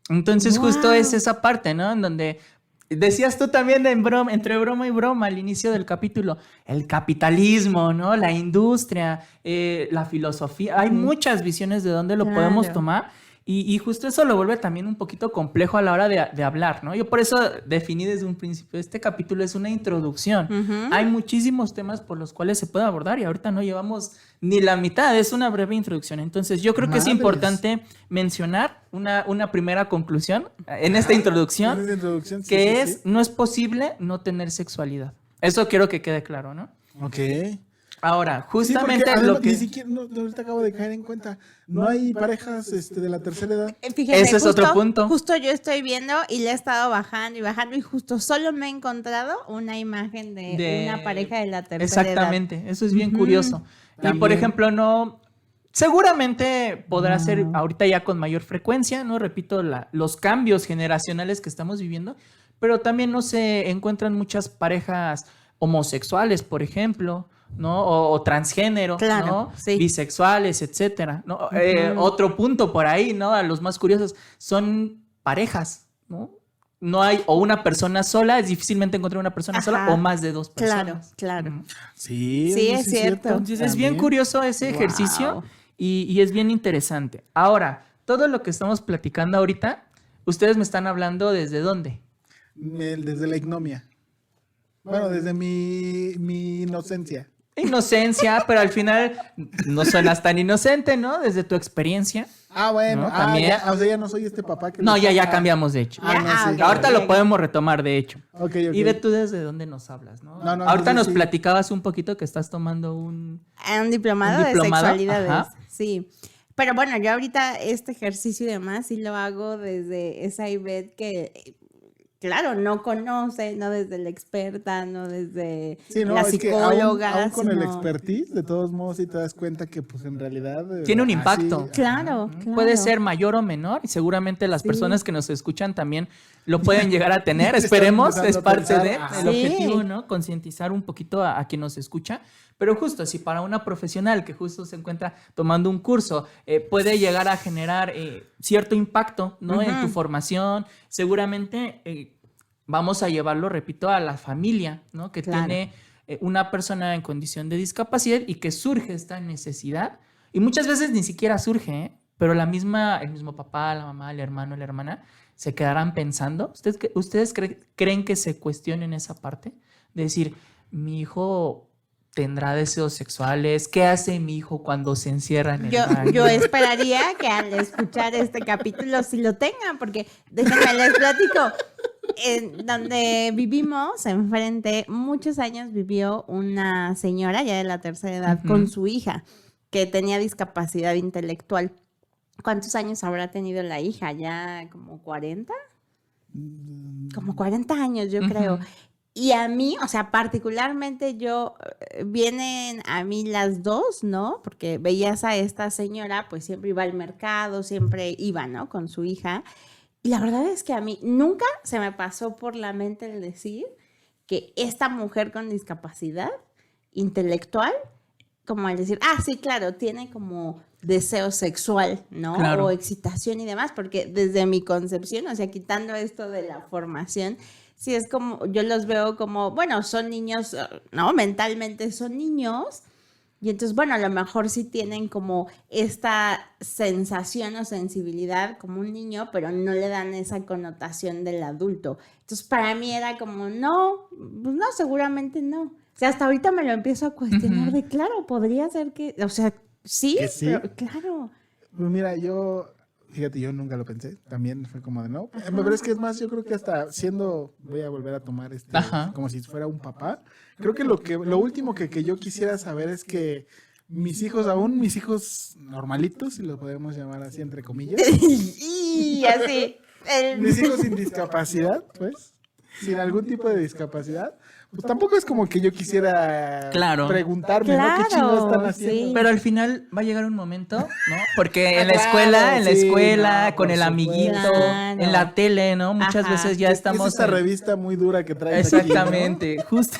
Entonces justo Wow. es esa parte, ¿no? En donde decías tú también entre broma y broma al inicio del capítulo, el capitalismo, ¿no? La industria, la filosofía, hay muchas visiones de dónde lo Claro. podemos tomar y justo eso lo vuelve también un poquito complejo a la hora de hablar, ¿no? Yo por eso definí desde un principio, este capítulo es una introducción. Ujú. Hay muchísimos temas por los cuales se puede abordar y ahorita no llevamos ni la mitad, es una breve introducción. Entonces yo creo que es Madres. importante mencionar una primera conclusión en esta introducción, En esa introducción, sí, que sí, es, sí. no es posible no tener sexualidad. Eso quiero que quede claro, ¿no? Ok. Ahora, Sí, justamente porque lo además, que... ni siquiera, ahorita acabo de caer en cuenta, no hay parejas de la tercera edad. Fíjense, Ese es otro punto. Justo yo estoy viendo y le he estado bajando y bajando y justo solo me he encontrado una imagen de una pareja de la tercera edad. Exactamente, eso es bien Ujú. curioso. Y por También. ejemplo, no... Seguramente podrá ser ahorita ya con mayor frecuencia, ¿no? Repito, los cambios generacionales que estamos viviendo, pero también no se encuentran muchas parejas homosexuales, por ejemplo, ¿no? O transgénero, Claro, ¿no? sí. Bisexuales, etcétera, ¿no? Otro punto por ahí, ¿no? A los más curiosos, son parejas, ¿no? No hay o una persona sola, es difícilmente encontrar una persona sola Ajá. o más de dos personas. Claro, claro. Ujú. Sí, Sí, oye, es cierto. Entonces es bien También. curioso ese Wow. ejercicio y es bien interesante. Ahora, todo lo que estamos platicando ahorita, ustedes me están hablando desde dónde. Desde la ignomia. Bueno, desde mi inocencia. Inocencia, pero al final no suenas tan inocente, ¿no? Desde tu experiencia. Ah, bueno. No, también. Ya, o sea, ya no soy este papá que... No, le- ya cambiamos de hecho. Ah, no, Ah, sí. ok. Ahorita lo podemos retomar, de hecho. Ok, ok. Y ve tú desde dónde nos hablas, ¿no? No, no, Ahorita entonces nos sí. platicabas un poquito que estás tomando un... Un diplomado, Un diplomado, de sexualidades. ajá. Sí. Pero bueno, yo ahorita este ejercicio y demás sí lo hago desde esa Ivette que claro, no conoce, no desde la experta, no desde Sí, no, la es que psicóloga. aún con el sino- expertise, de todos modos, sí te das cuenta que, pues, en realidad... Tiene un así- impacto. Claro, claro. Puede ser mayor o menor y seguramente las Sí. personas que nos escuchan también lo pueden llegar a tener. Están Esperemos, empezando es a parte pensar, de ajá. el Sí. objetivo, ¿no? Concientizar un poquito a quien nos escucha. Pero justo, si para una profesional que justo se encuentra tomando un curso puede llegar a generar cierto impacto, ¿no? En tu formación, seguramente vamos a llevarlo, repito, a la familia, ¿no? Que Claro. tiene una persona en condición de discapacidad y que surge esta necesidad. Y muchas veces ni siquiera surge, ¿eh? Pero el mismo papá, la mamá, el hermano, la hermana, se quedarán pensando. ¿Ustedes creen que se cuestionen esa parte? De decir, mi hijo tendrá deseos sexuales, ¿qué hace mi hijo cuando se encierra en el baño? Yo esperaría que al escuchar este capítulo sí lo tengan, porque déjenme les platico. En donde vivimos, enfrente, muchos años vivió una señora ya de la tercera edad con su hija, que tenía discapacidad intelectual. ¿Cuántos años habrá tenido la hija? ¿Ya como 40? Como 40 años, yo creo. Y a mí, o sea, particularmente vienen a mí las dos, ¿no? Porque veías a esta señora, pues siempre iba al mercado, siempre iba, ¿no? Con su hija. Y la verdad es que a mí nunca se me pasó por la mente el decir que esta mujer con discapacidad intelectual, como al decir, sí, claro, tiene como deseo sexual, ¿no? Claro. O excitación y demás, porque desde mi concepción, o sea, quitando esto de la formación, sí es como, yo los veo como, bueno, son niños, ¿no? Mentalmente son niños. Y entonces, bueno, a lo mejor sí tienen como esta sensación o sensibilidad como un niño, pero no le dan esa connotación del adulto. Entonces, para mí era como, no, pues no, seguramente no. O sea, hasta ahorita me lo empiezo a cuestionar de, claro, podría ser que, o sea, sí, ¿Que sí? pero claro. Pues mira, fíjate, yo nunca lo pensé. También fue como de no. Pero es que es más, yo creo que hasta voy a volver a tomar Ajá. como si fuera un papá. Creo que lo último que yo quisiera saber es que mis hijos normalitos, si los podemos llamar así, entre comillas, Y así. mis hijos sin discapacidad, pues, sin algún tipo de discapacidad, pues tampoco es como que yo quisiera Claro. preguntarme, ¿no? ¿Qué Claro, chingados están sí. haciendo? Pero al final va a llegar un momento, ¿no? Porque en la Claro, escuela, sí, con no, el por amiguito, supuesto. en la tele, ¿no? Muchas Ajá. veces ya Es estamos... esta en- revista muy dura que traes aquí, ¿no? Exactamente, justo.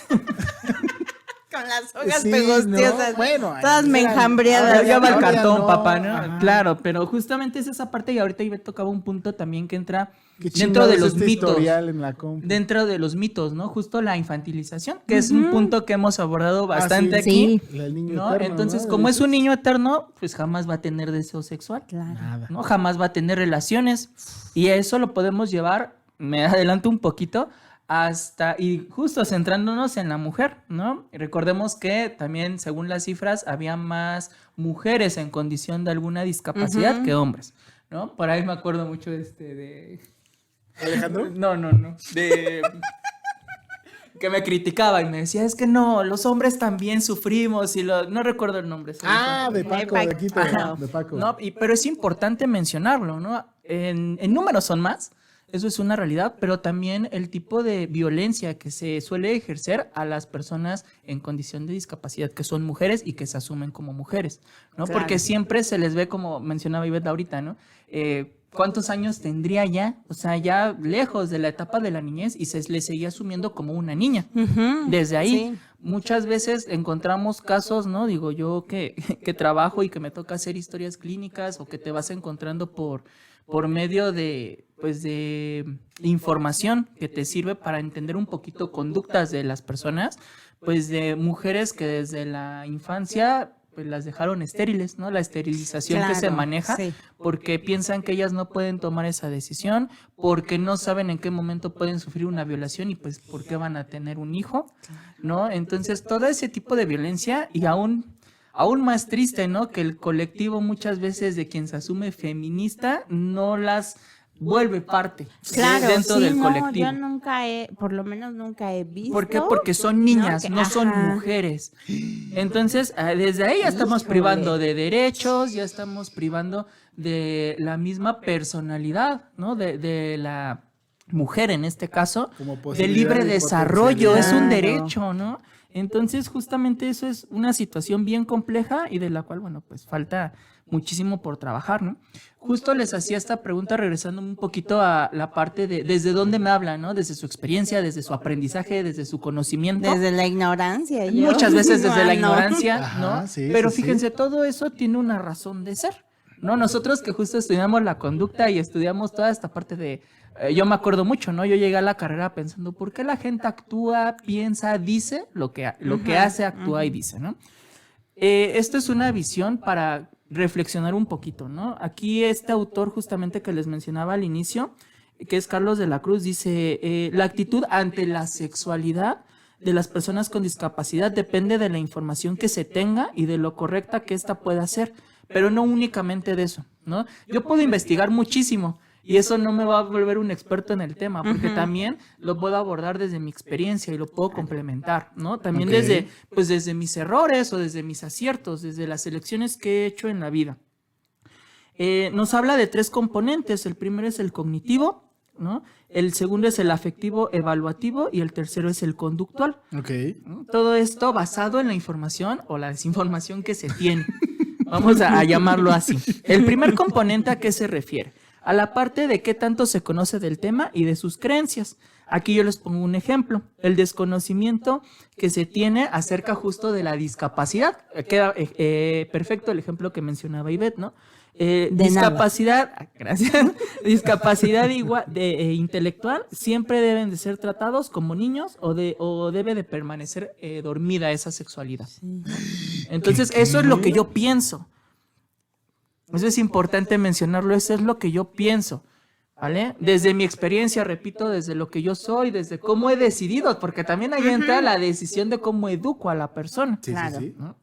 Con las hojas Sí, pegostiosas. ¿no? Bueno, todas ahí me eran- enjambreadas. Ahora ya va el ahora ya cartón, no, papá, ¿no? ajá. Claro, pero justamente es esa parte y ahorita Ivette tocaba un punto también que entra Qué dentro chingados de los este mitos. historial en la compu. Dentro de los mitos, ¿no? Justo la infantilización, que es un punto que hemos abordado bastante sí. aquí. El niño ¿no? eterno, Entonces, ¿no? como es un niño eterno, pues jamás va a tener deseo sexual. Claro. Nada. ¿No? Jamás va a tener relaciones. Y eso lo podemos llevar, me adelanto un poquito, y justo centrándonos en la mujer, ¿no? Y recordemos que también, según las cifras, había más mujeres en condición de alguna discapacidad que hombres, ¿no? Por ahí me acuerdo mucho de... ¿Alejandro? No. De... que me criticaba y me decía, es que no, los hombres también sufrimos no recuerdo el nombre. De Paco, de aquí, Ajá. de Paco. No, pero es importante mencionarlo, ¿no? En números son más, eso es una realidad, pero también el tipo de violencia que se suele ejercer a las personas en condición de discapacidad, que son mujeres y que se asumen como mujeres, ¿no? Claro. Porque siempre se les ve, como mencionaba Ivette ahorita, ¿no? ¿Cuántos años tendría ya? O sea, ya lejos de la etapa de la niñez y se le seguía asumiendo como una niña. Desde ahí, Sí. muchas veces encontramos casos, ¿no? Digo, yo que trabajo y que me toca hacer historias clínicas o que te vas encontrando por medio de información que te sirve para entender un poquito conductas de las personas, pues de mujeres que desde la infancia pues las dejaron estériles, ¿no? La esterilización que se Claro, maneja, sí. porque piensan que ellas no pueden tomar esa decisión, porque no saben en qué momento pueden sufrir una violación y pues por qué van a tener un hijo, ¿no? Entonces, todo ese tipo de violencia y aún más triste, ¿no? Que el colectivo muchas veces de quien se asume feminista no las vuelve parte Claro, dentro sí, del no, colectivo. yo por lo menos nunca he visto. ¿Por qué? Porque son niñas, que- no son ajá. mujeres. Entonces, desde ahí ya estamos Híjole. privando de derechos, ya estamos privando de la misma personalidad, ¿no? De la mujer en este caso, Como de posibilidad libre y desarrollo, es un potencialidad. derecho, ¿no? Entonces, justamente eso es una situación bien compleja y de la cual, bueno, pues falta muchísimo por trabajar, ¿no? Justo les hacía esta pregunta regresando un poquito a la parte de desde dónde me hablan, ¿no? Desde su experiencia, desde su aprendizaje, desde su conocimiento. Desde la ignorancia. Muchas veces desde la Igual, ¿no? ignorancia, Ajá, ¿no? sí, Pero sí, sí. fíjense, todo eso tiene una razón de ser, ¿no? Nosotros que justo estudiamos la conducta y estudiamos toda esta parte de... yo me acuerdo mucho, ¿no? Yo llegué a la carrera pensando, ¿por qué la gente actúa, piensa, dice lo que hace, actúa y dice, ¿no? Esto es una visión para reflexionar un poquito, ¿no? Aquí este autor justamente que les mencionaba al inicio, que es Carlos de la Cruz, dice, la actitud ante la sexualidad de las personas con discapacidad depende de la información que se tenga y de lo correcta que ésta pueda ser, pero no únicamente de eso, ¿no? Yo puedo investigar muchísimo y eso no me va a volver un experto en el tema, porque también lo puedo abordar desde mi experiencia y lo puedo complementar, ¿no? También Ok. desde mis errores o desde mis aciertos, desde las elecciones que he hecho en la vida. Nos habla de 3 componentes. El primero es el cognitivo, ¿no? El segundo es el afectivo evaluativo y el tercero es el conductual. Ok. Todo esto basado en la información o la desinformación que se tiene. Vamos a llamarlo así. El primer componente, ¿a qué se refiere? A la parte de qué tanto se conoce del tema y de sus creencias. Aquí yo les pongo un ejemplo. El desconocimiento que se tiene acerca justo de la discapacidad. Queda perfecto el ejemplo que mencionaba Ivette, ¿no? Discapacidad, gracias. Discapacidad intelectual siempre deben de ser tratados como niños o debe de permanecer dormida esa sexualidad. Entonces, eso es lo que yo pienso. Eso es importante mencionarlo, eso es lo que yo pienso, ¿vale? Desde mi experiencia, repito, desde lo que yo soy, desde cómo he decidido, porque también ahí entra la decisión de cómo educo a la persona. Sí, Claro. sí, sí. ¿No?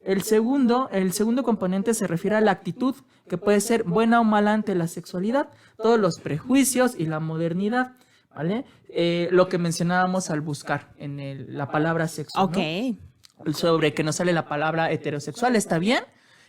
El segundo componente se refiere a la actitud, que puede ser buena o mala ante la sexualidad, todos los prejuicios y la modernidad, ¿vale? Lo que mencionábamos al buscar en la palabra sexo, Ok. ¿no? Sobre que nos sale la palabra heterosexual, está bien,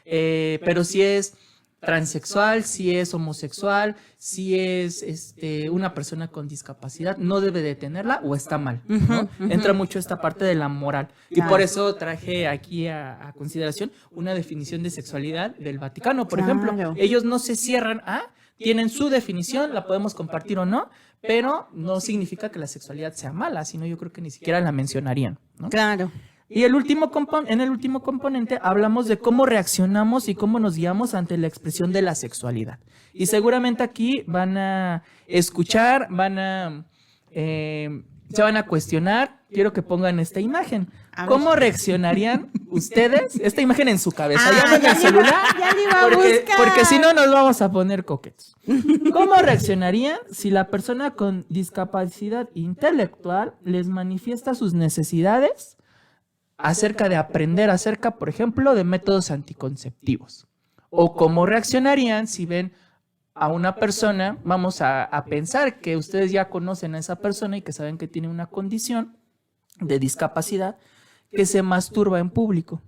pero si es transexual, si es homosexual, si es una persona con discapacidad, no debe de tenerla o está mal, ¿no? Entra mucho esta parte de la moral. Y Claro. por eso traje aquí a consideración una definición de sexualidad del Vaticano, por Claro. ejemplo. Ellos no se cierran tienen su definición, la podemos compartir o no, pero no significa que la sexualidad sea mala, sino yo creo que ni siquiera la mencionarían, ¿no? Claro. Y en el último componente hablamos de cómo reaccionamos y cómo nos guiamos ante la expresión de la sexualidad. Y seguramente aquí van a escuchar, se van a cuestionar. Quiero que pongan esta imagen. A ver. ¿Cómo reaccionarían ustedes? Esta imagen en su cabeza, Ah, ya no en el celular. Ya le iba a buscar. Porque si no nos vamos a poner coquetos. ¿Cómo reaccionarían si la persona con discapacidad intelectual les manifiesta sus necesidades acerca de aprender acerca, por ejemplo, de métodos anticonceptivos? O cómo reaccionarían si ven a una persona, vamos a pensar que ustedes ya conocen a esa persona y que saben que tiene una condición de discapacidad, que se masturba en público.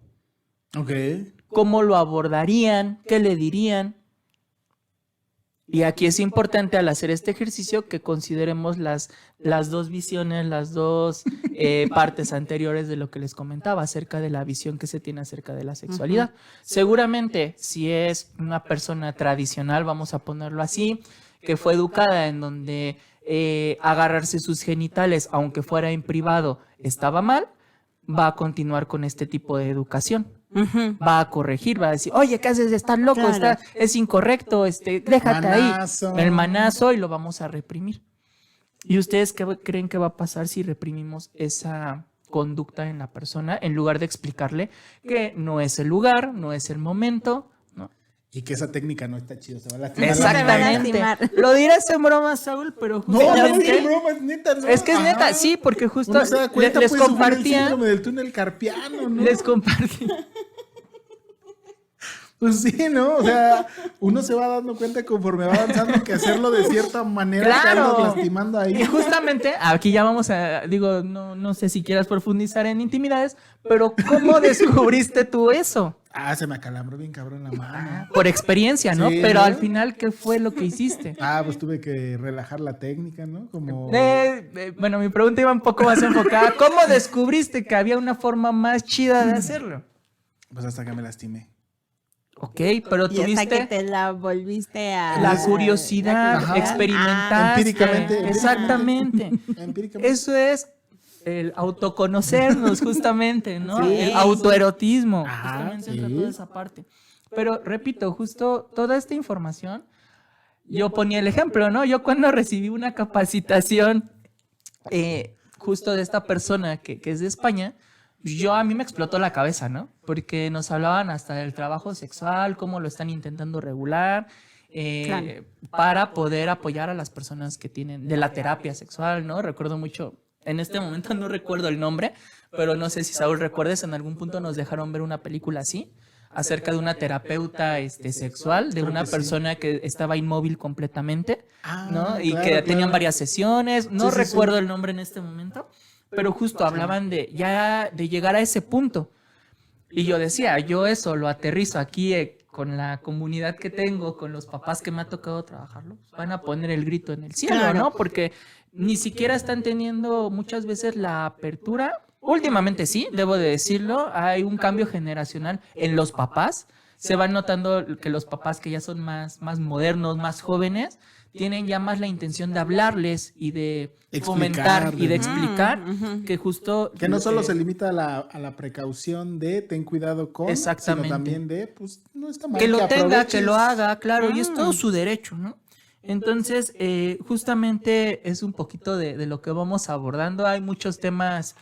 Ok. ¿Cómo lo abordarían? ¿Qué le dirían? Y aquí es importante al hacer este ejercicio que consideremos las dos visiones, las dos partes anteriores de lo que les comentaba acerca de la visión que se tiene acerca de la sexualidad. Seguramente, si es una persona tradicional, vamos a ponerlo así, que fue educada en donde agarrarse sus genitales, aunque fuera en privado, estaba mal, va a continuar con este tipo de educación. Va a corregir, va a decir, oye, ¿qué haces? Estás loco, Claro. es incorrecto, déjate Manazo. ahí. El manazo y lo vamos a reprimir. ¿Y ustedes qué creen que va a pasar si reprimimos esa conducta en la persona en lugar de explicarle que no es el lugar, no es el momento, ¿no? Y que esa técnica no está chido, se va a lastimar. Exactamente. Se va a lastimar. Lo dirás en broma, Saúl, pero No, no, justamente... es broma, es neta. ¿no? Es que es Ajá. neta, sí, porque justo Uno se da cuenta, les puede sufrir el compartía... síndrome del túnel carpiano, ¿no? Les compartí. Pues sí, ¿no? O sea, uno se va dando cuenta conforme va avanzando que hacerlo de cierta manera te ¡Claro! andas lastimando ahí. Y justamente, aquí ya vamos a, digo, no sé si quieras profundizar en intimidades, pero ¿cómo descubriste tú eso? Ah, se me acalambró bien cabrón la mano. Por experiencia, ¿no? Sí, Pero ¿no? al final, ¿qué fue lo que hiciste? Pues tuve que relajar la técnica, ¿no? Como... Bueno, mi pregunta iba un poco más enfocada. ¿Cómo descubriste que había una forma más chida de hacerlo? Pues hasta que me lastimé. Ok, pero Y hasta que tuviste te la volviste a... la curiosidad, Ajá. experimentaste. Empíricamente. Exactamente. Empíricamente. Eso es el autoconocernos, justamente, ¿no? Sí. El autoerotismo. Ajá, Justamente entra sí. toda esa parte. Pero repito, justo toda esta información, yo ponía el ejemplo, ¿no? Yo cuando recibí una capacitación justo de esta persona que es de España, a mí me explotó la cabeza, ¿no? Porque nos hablaban hasta del trabajo sexual, cómo lo están intentando regular, Claro. para poder apoyar a las personas que tienen de la terapia sexual, ¿no? Recuerdo mucho, en este momento no recuerdo el nombre, pero no sé si Saúl recuerdes, en algún punto nos dejaron ver una película así, acerca de una terapeuta sexual, de Creo una que sí. persona que estaba inmóvil completamente, ¿no? Y claro, que tenían claro. varias sesiones, no Sí, sí, recuerdo sí. el nombre en este momento, pero justo hablaban de llegar a ese punto. Y yo decía, yo eso lo aterrizo aquí con la comunidad que tengo, con los papás que me ha tocado trabajarlo, van a poner el grito en el cielo, Claro. ¿no? Porque ni siquiera están teniendo muchas veces la apertura. Últimamente sí, debo de decirlo, hay un cambio generacional en los papás. Se van notando que los papás que ya son más modernos, más jóvenes, tienen ya más la intención de hablarles y de fomentar y de explicar que justo... Que no solo se limita a la precaución de ten cuidado con, Exactamente. sino también de, pues, no está mal que lo tenga, aproveches. que lo haga, claro, y es todo su derecho, ¿no? Entonces, justamente es un poquito de lo que vamos abordando. Hay muchos temas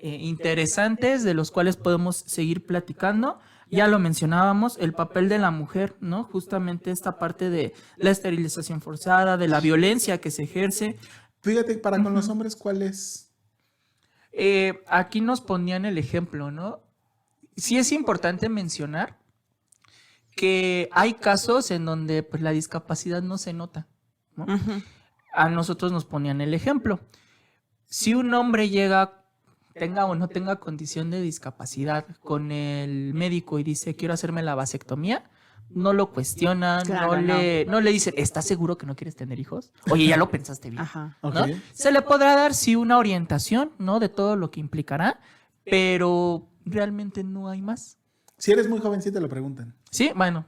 interesantes de los cuales podemos seguir platicando. Ya lo mencionábamos, el papel de la mujer, ¿no? Justamente esta parte de la esterilización forzada, de la violencia que se ejerce. Fíjate, para con los hombres, ¿cuál es? Aquí nos ponían el ejemplo, ¿no? Sí es importante mencionar que hay casos en donde pues, la discapacidad no se nota, ¿no? A nosotros nos ponían el ejemplo. Si un hombre tenga o no tenga condición de discapacidad con el médico y dice quiero hacerme la vasectomía, no lo cuestionan, Claro, no le dicen, ¿estás seguro que no quieres tener hijos? Oye, ya lo pensaste bien. Ajá. ¿no? Ok. Se le podrá dar sí una orientación, ¿no? De todo lo que implicará, pero realmente no hay más. Si eres muy joven, sí te lo preguntan. Sí, bueno,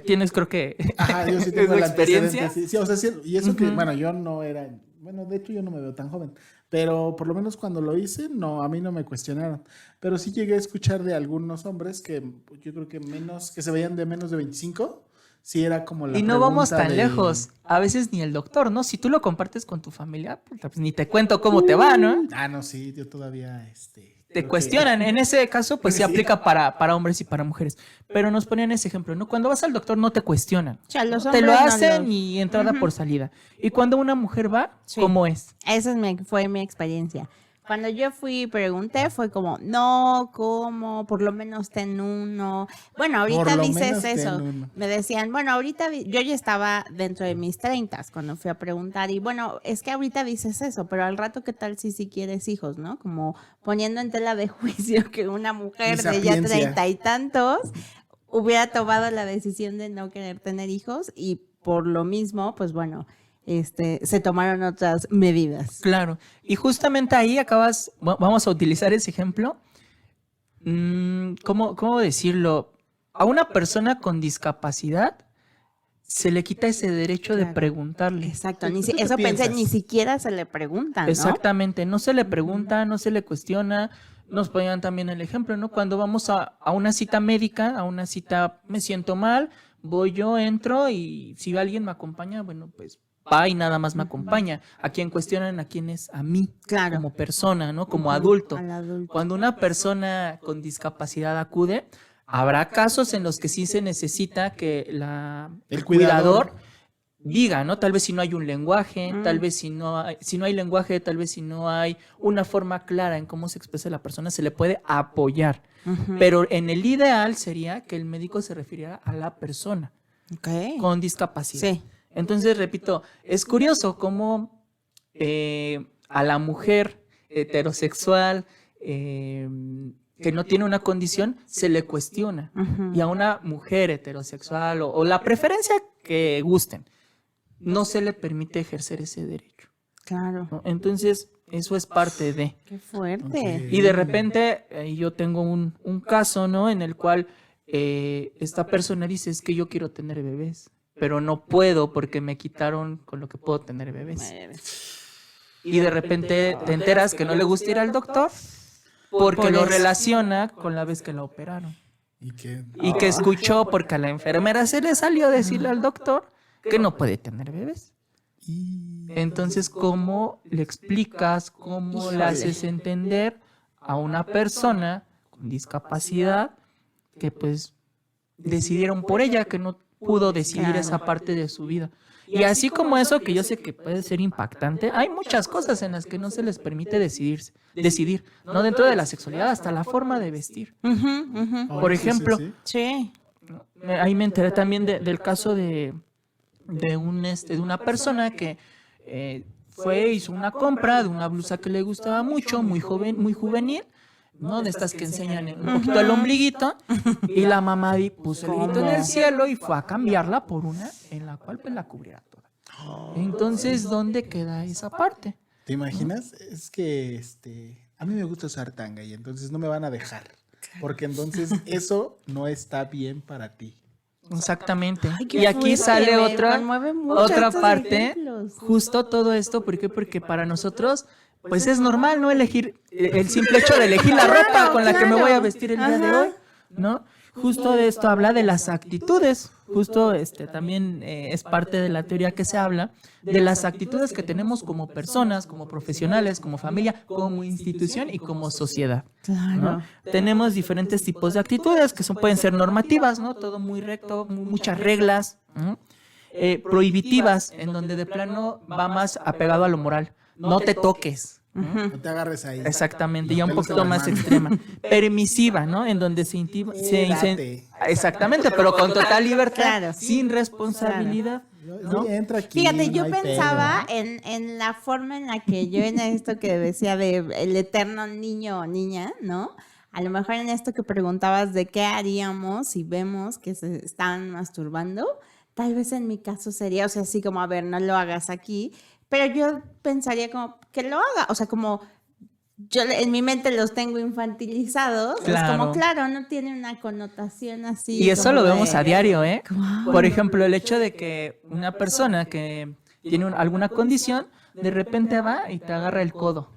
tienes creo que Ajá, yo sí tengo ¿Es la la experiencia? experiencia. Sí, o sea, sí, y eso que, Ujú. bueno, yo no era, bueno, de hecho yo no me veo tan joven, pero por lo menos cuando lo hice, no, a mí no me cuestionaron. Pero sí llegué a escuchar de algunos hombres que yo creo que que se veían de menos de 25, sí era como la Y no vamos pregunta tan de- lejos. A veces ni el doctor, ¿no? Si tú lo compartes con tu familia, puta, pues ni te cuento cómo te va, ¿no? No, sí, yo todavía, Te creo que- cuestionan. En ese caso, pues sí Sí. aplica para hombres y para mujeres. Pero nos ponían ese ejemplo, ¿no? Cuando vas al doctor no te cuestionan. O sea, los Te lo hombres no hacen los- y entrada por salida. Y cuando una mujer va, Sí. ¿cómo es? Esa fue mi experiencia. Cuando yo fui y pregunté, fue como, no, ¿cómo? Por lo menos ten uno. Bueno, Por ahorita lo dices menos ten eso. uno. Me decían, bueno, ahorita yo ya estaba dentro de mis 30 cuando fui a preguntar. Y bueno, es que ahorita dices eso, pero al rato, ¿qué tal si quieres hijos, no? Como poniendo en tela de juicio que una mujer Mi de ya sapiencia. 30 y tantos hubiera tomado la decisión de no querer tener hijos. Y por lo mismo, pues bueno, se tomaron otras medidas. Claro. Y justamente ahí vamos a utilizar ese ejemplo. ¿Cómo decirlo? A una persona con discapacidad se le quita ese derecho de Claro. preguntarle. Exacto, ¿Tú qué eso pensé, piensas? ni siquiera se le preguntan, ¿no? Exactamente, no se le pregunta, no se le cuestiona. Nos ponían también el ejemplo, ¿no? Cuando vamos a una cita médica, a una cita, me siento mal, voy yo, entro y si alguien me acompaña, bueno, pues va y nada más me acompaña. A quien cuestionan, a quién es, a mí, Claro. como persona, ¿no? Como Ujú, adulto. al adulto. Cuando una persona con discapacidad acude, habrá casos en los que sí se necesita que el El cuidador cuidador diga, ¿no? Tal vez si no hay un lenguaje, tal vez si no hay lenguaje, tal vez si no hay una forma clara en cómo se expresa la persona, se le puede apoyar. Pero en el ideal sería que el médico se refiriera a la persona con discapacidad. Sí. Entonces, repito, es curioso cómo a la mujer heterosexual que no tiene una condición se le cuestiona. Y a una mujer heterosexual o la preferencia que gusten, no se le permite ejercer ese derecho. Claro. ¿No? Entonces, eso es parte de... Qué fuerte. Y de repente yo tengo un caso, ¿no? En el cual esta persona dice, es que yo quiero tener bebés, pero no puedo porque me quitaron con lo que puedo tener bebés. Y de repente te enteras que no le gusta ir al doctor porque lo relaciona con la vez que la operaron. Y que escuchó porque a la enfermera se le salió decirle al doctor que no puede tener bebés. Entonces, ¿cómo le explicas, cómo le haces entender a una persona con discapacidad que pues decidieron por ella, que no pudo decidir esa parte de su vida? Y así como eso, que yo sé que puede ser impactante, hay muchas cosas en las que no se les permite decidir, no dentro de la sexualidad, hasta la forma de vestir. Por ejemplo, Sí. ahí me enteré también del caso de una persona que hizo una compra de una blusa que le gustaba mucho, muy juvenil, ¿no? De estas que enseñan un poquito el ombliguito, y la mamá puso el grito en el cielo y fue a cambiarla por una en la cual pues la cubriera toda. Entonces, ¿dónde queda esa parte? ¿Te imaginas? Es que a mí me gusta usar tanga y entonces no me van a dejar, porque entonces eso no está bien para ti. Exactamente. Ay, qué Y aquí fuerte, sale me otra conmueve mucho estos parte, ejemplos. justo todo esto, ¿por qué? Porque para nosotros pues es normal no elegir el simple hecho de elegir la ropa con la que me voy a vestir el día de hoy, ¿no? Justo de esto habla de las actitudes, justo también es parte de la teoría que se habla de las actitudes que tenemos como personas, como profesionales, como familia, como institución y como sociedad. ¿No? Tenemos diferentes tipos de actitudes que pueden ser normativas, ¿no? Todo muy recto, muchas reglas, ¿no? Prohibitivas, en donde de plano va más apegado a lo moral. No te toques. No te agarres ahí. Exactamente, ya un poquito más extrema. Permisiva, ¿no? En donde exactamente, pero con total libertad, Claro. sin responsabilidad. ¿No? Sí, entra aquí, Fíjate, yo no hay pensaba pedo. en la forma en la que yo en esto que decía de el eterno niño o niña, ¿no? A lo mejor en esto que preguntabas de qué haríamos si vemos que se están masturbando, tal vez en mi caso sería, o sea, así como, a ver, no lo hagas aquí, pero yo pensaría como que lo haga, o sea, como yo en mi mente los tengo infantilizados, es como, claro, no tiene una connotación así. Y eso como lo vemos de- a diario, ¿eh? Por ejemplo, el hecho de que una persona que tiene alguna condición, de repente va y te agarra el codo.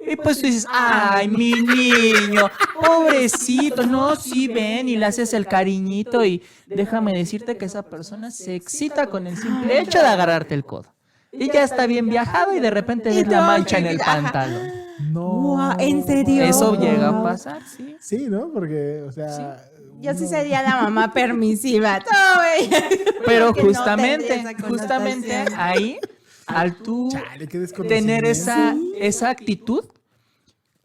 Y pues tú dices, ay, mi niño, pobrecito, no, sí, ven, y le haces el cariñito, y déjame decirte que esa persona se excita con el simple hecho de agarrarte el codo. Y ya está bien viajado y de repente ves la mancha en el pantalón. No. Guau, ¿en serio? Eso llega a pasar, sí. Sí, ¿no? Porque, o sea... Yo sí no. sería la mamá permisiva. No, güey. Pero Que no tendría esa justamente connotación. ahí, al tú Chale, qué tener desconocimiento. esa actitud,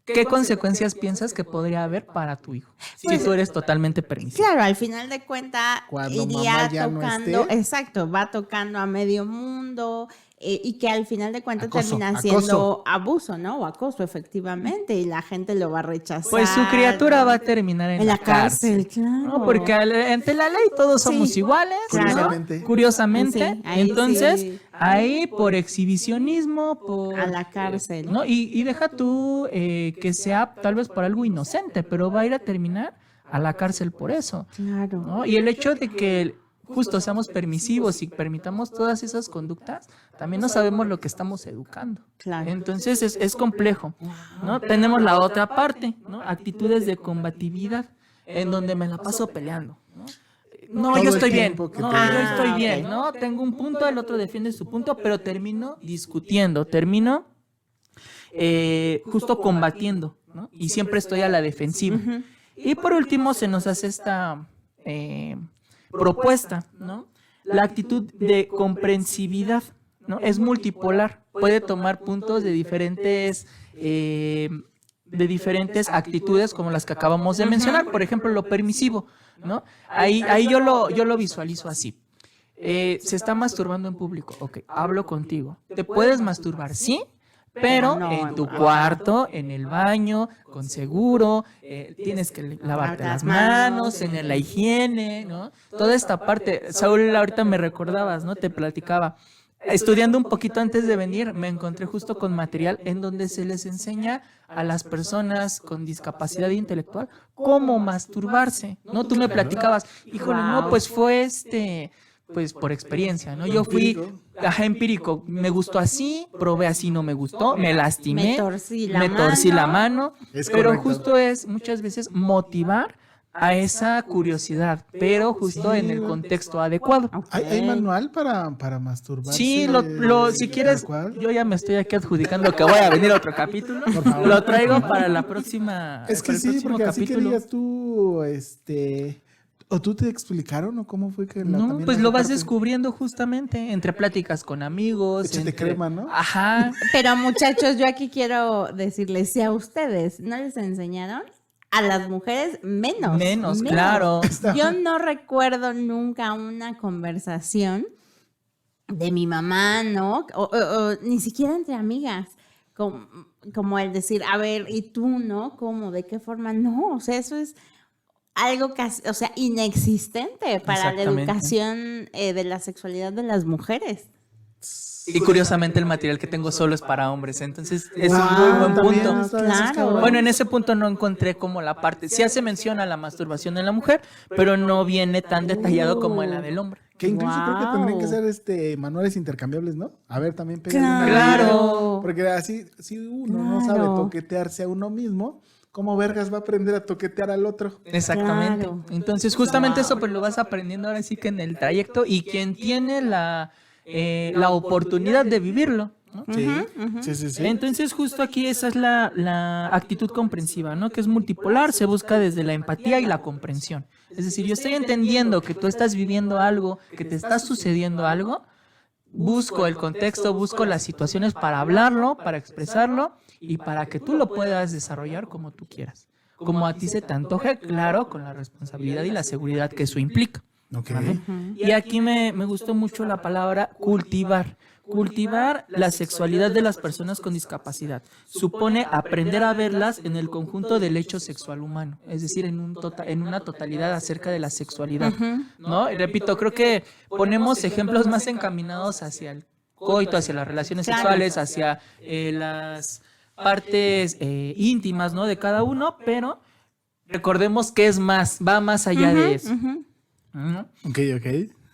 ¿qué consecuencias piensas que podría haber para tu hijo? Pues, si tú eres totalmente permisivo. Claro, al final de cuentas Cuando iría mamá ya no tocando, esté. exacto, va tocando a medio mundo y que al final de cuentas Acoso, termina acoso. siendo abuso, ¿no? O acoso, efectivamente, y la gente lo va a rechazar. Pues su criatura va a terminar en la cárcel. claro. ¿No? Porque ante la ley todos somos Sí. iguales, ¿no? Curiosamente. Curiosamente. Sí, ahí Entonces, sí. ahí por exhibición, por... A la cárcel. ¿no? Y deja tú que sea tal vez por algo inocente, pero va a ir a terminar a la cárcel por eso. Claro. ¿No? Y el hecho de que justo seamos permisivos y permitamos todas esas conductas, también no sabemos lo que estamos educando. Claro. Entonces es complejo, ¿no? Tenemos la otra parte, ¿no? Actitudes de combatividad, en donde me la paso peleando, ¿no? No, Todo yo el estoy bien, tiempo que no, te- yo estoy Ah, bien, ok. ¿no? Tengo un punto, el otro defiende su punto, pero termino discutiendo, termino justo combatiendo, ¿no? Y siempre estoy a la defensiva. Y por último se nos hace esta propuesta, ¿no? la actitud de comprensividad, ¿no? Es multipolar, puede tomar puntos de diferentes actitudes como las que acabamos de mencionar, por ejemplo, lo permisivo, ¿no? Ahí yo lo visualizo así. Se está masturbando en público, ok, hablo contigo. ¿Te puedes masturbar? Sí, pero en tu cuarto, en el baño, con seguro, tienes que lavarte las manos, tener la higiene, ¿no? Toda esta parte, Saúl, ahorita me recordabas, ¿no? Te platicaba. Estudiando un poquito antes de venir, me encontré justo con material en donde se les enseña a las personas con discapacidad intelectual cómo masturbarse, ¿no? Tú me platicabas, híjole, no, pues fue pues por experiencia, ¿no? Yo fui empírico, me gustó así, probé así, no me gustó, me lastimé, me torcí la mano, pero justo es muchas veces motivar a esa curiosidad, pero justo en el contexto adecuado. ¿Hay manual para masturbarse? Sí, si quieres, yo ya me estoy aquí adjudicando que voy a venir a otro capítulo. Lo traigo para la próxima. Es que sí, porque así que digas tú, ¿o tú te explicaron o cómo fue que no, pues lo vas descubriendo justamente entre pláticas con amigos. Échate crema, ¿no? Ajá. Pero muchachos, yo aquí quiero decirles, si a ustedes no les enseñaron, a las mujeres menos. Claro. Yo no recuerdo nunca una conversación de mi mamá, ¿no? O ni siquiera entre amigas, como el decir, a ver, ¿y tú, no? ¿Cómo? ¿De qué forma? No, o sea, eso es algo casi, o sea, inexistente para la educación de la sexualidad de las mujeres. Y curiosamente el material que tengo solo es para hombres, entonces es un muy buen punto. Claro. Bueno, en ese punto no encontré como la parte, sí hace mención a la masturbación en la mujer, pero no viene tan detallado como en la del hombre. Que incluso creo que tendrían que ser manuales intercambiables, ¿no? A ver, también pégale una Claro. Porque así, si uno no sabe toquetearse a uno mismo, ¿cómo vergas va a aprender a toquetear al otro? Exactamente. Claro. Entonces, justamente eso pues lo vas aprendiendo ahora sí que en el trayecto, y quien tiene la oportunidad de vivirlo, ¿no? Sí. Entonces, justo aquí esa es la actitud comprensiva, ¿no? Que es multipolar, se busca desde la empatía y la comprensión. Es decir, yo estoy entendiendo que tú estás viviendo algo, que te está sucediendo algo, busco el contexto, busco las situaciones para hablarlo, para expresarlo y para que tú lo puedas desarrollar como tú quieras. Como a ti se te antoje, claro, con la responsabilidad y la seguridad que eso implica. Ok. ¿Vale? Y aquí me gustó mucho la palabra cultivar. Cultivar la sexualidad de las personas con discapacidad supone aprender a verlas en el conjunto del hecho sexual humano, es decir, en una totalidad acerca de la sexualidad, ¿no? Y repito, creo que ponemos ejemplos más encaminados hacia el coito, hacia las relaciones sexuales, hacia las partes íntimas, ¿no? De cada uno, pero recordemos que es más, va más allá de eso. Ok.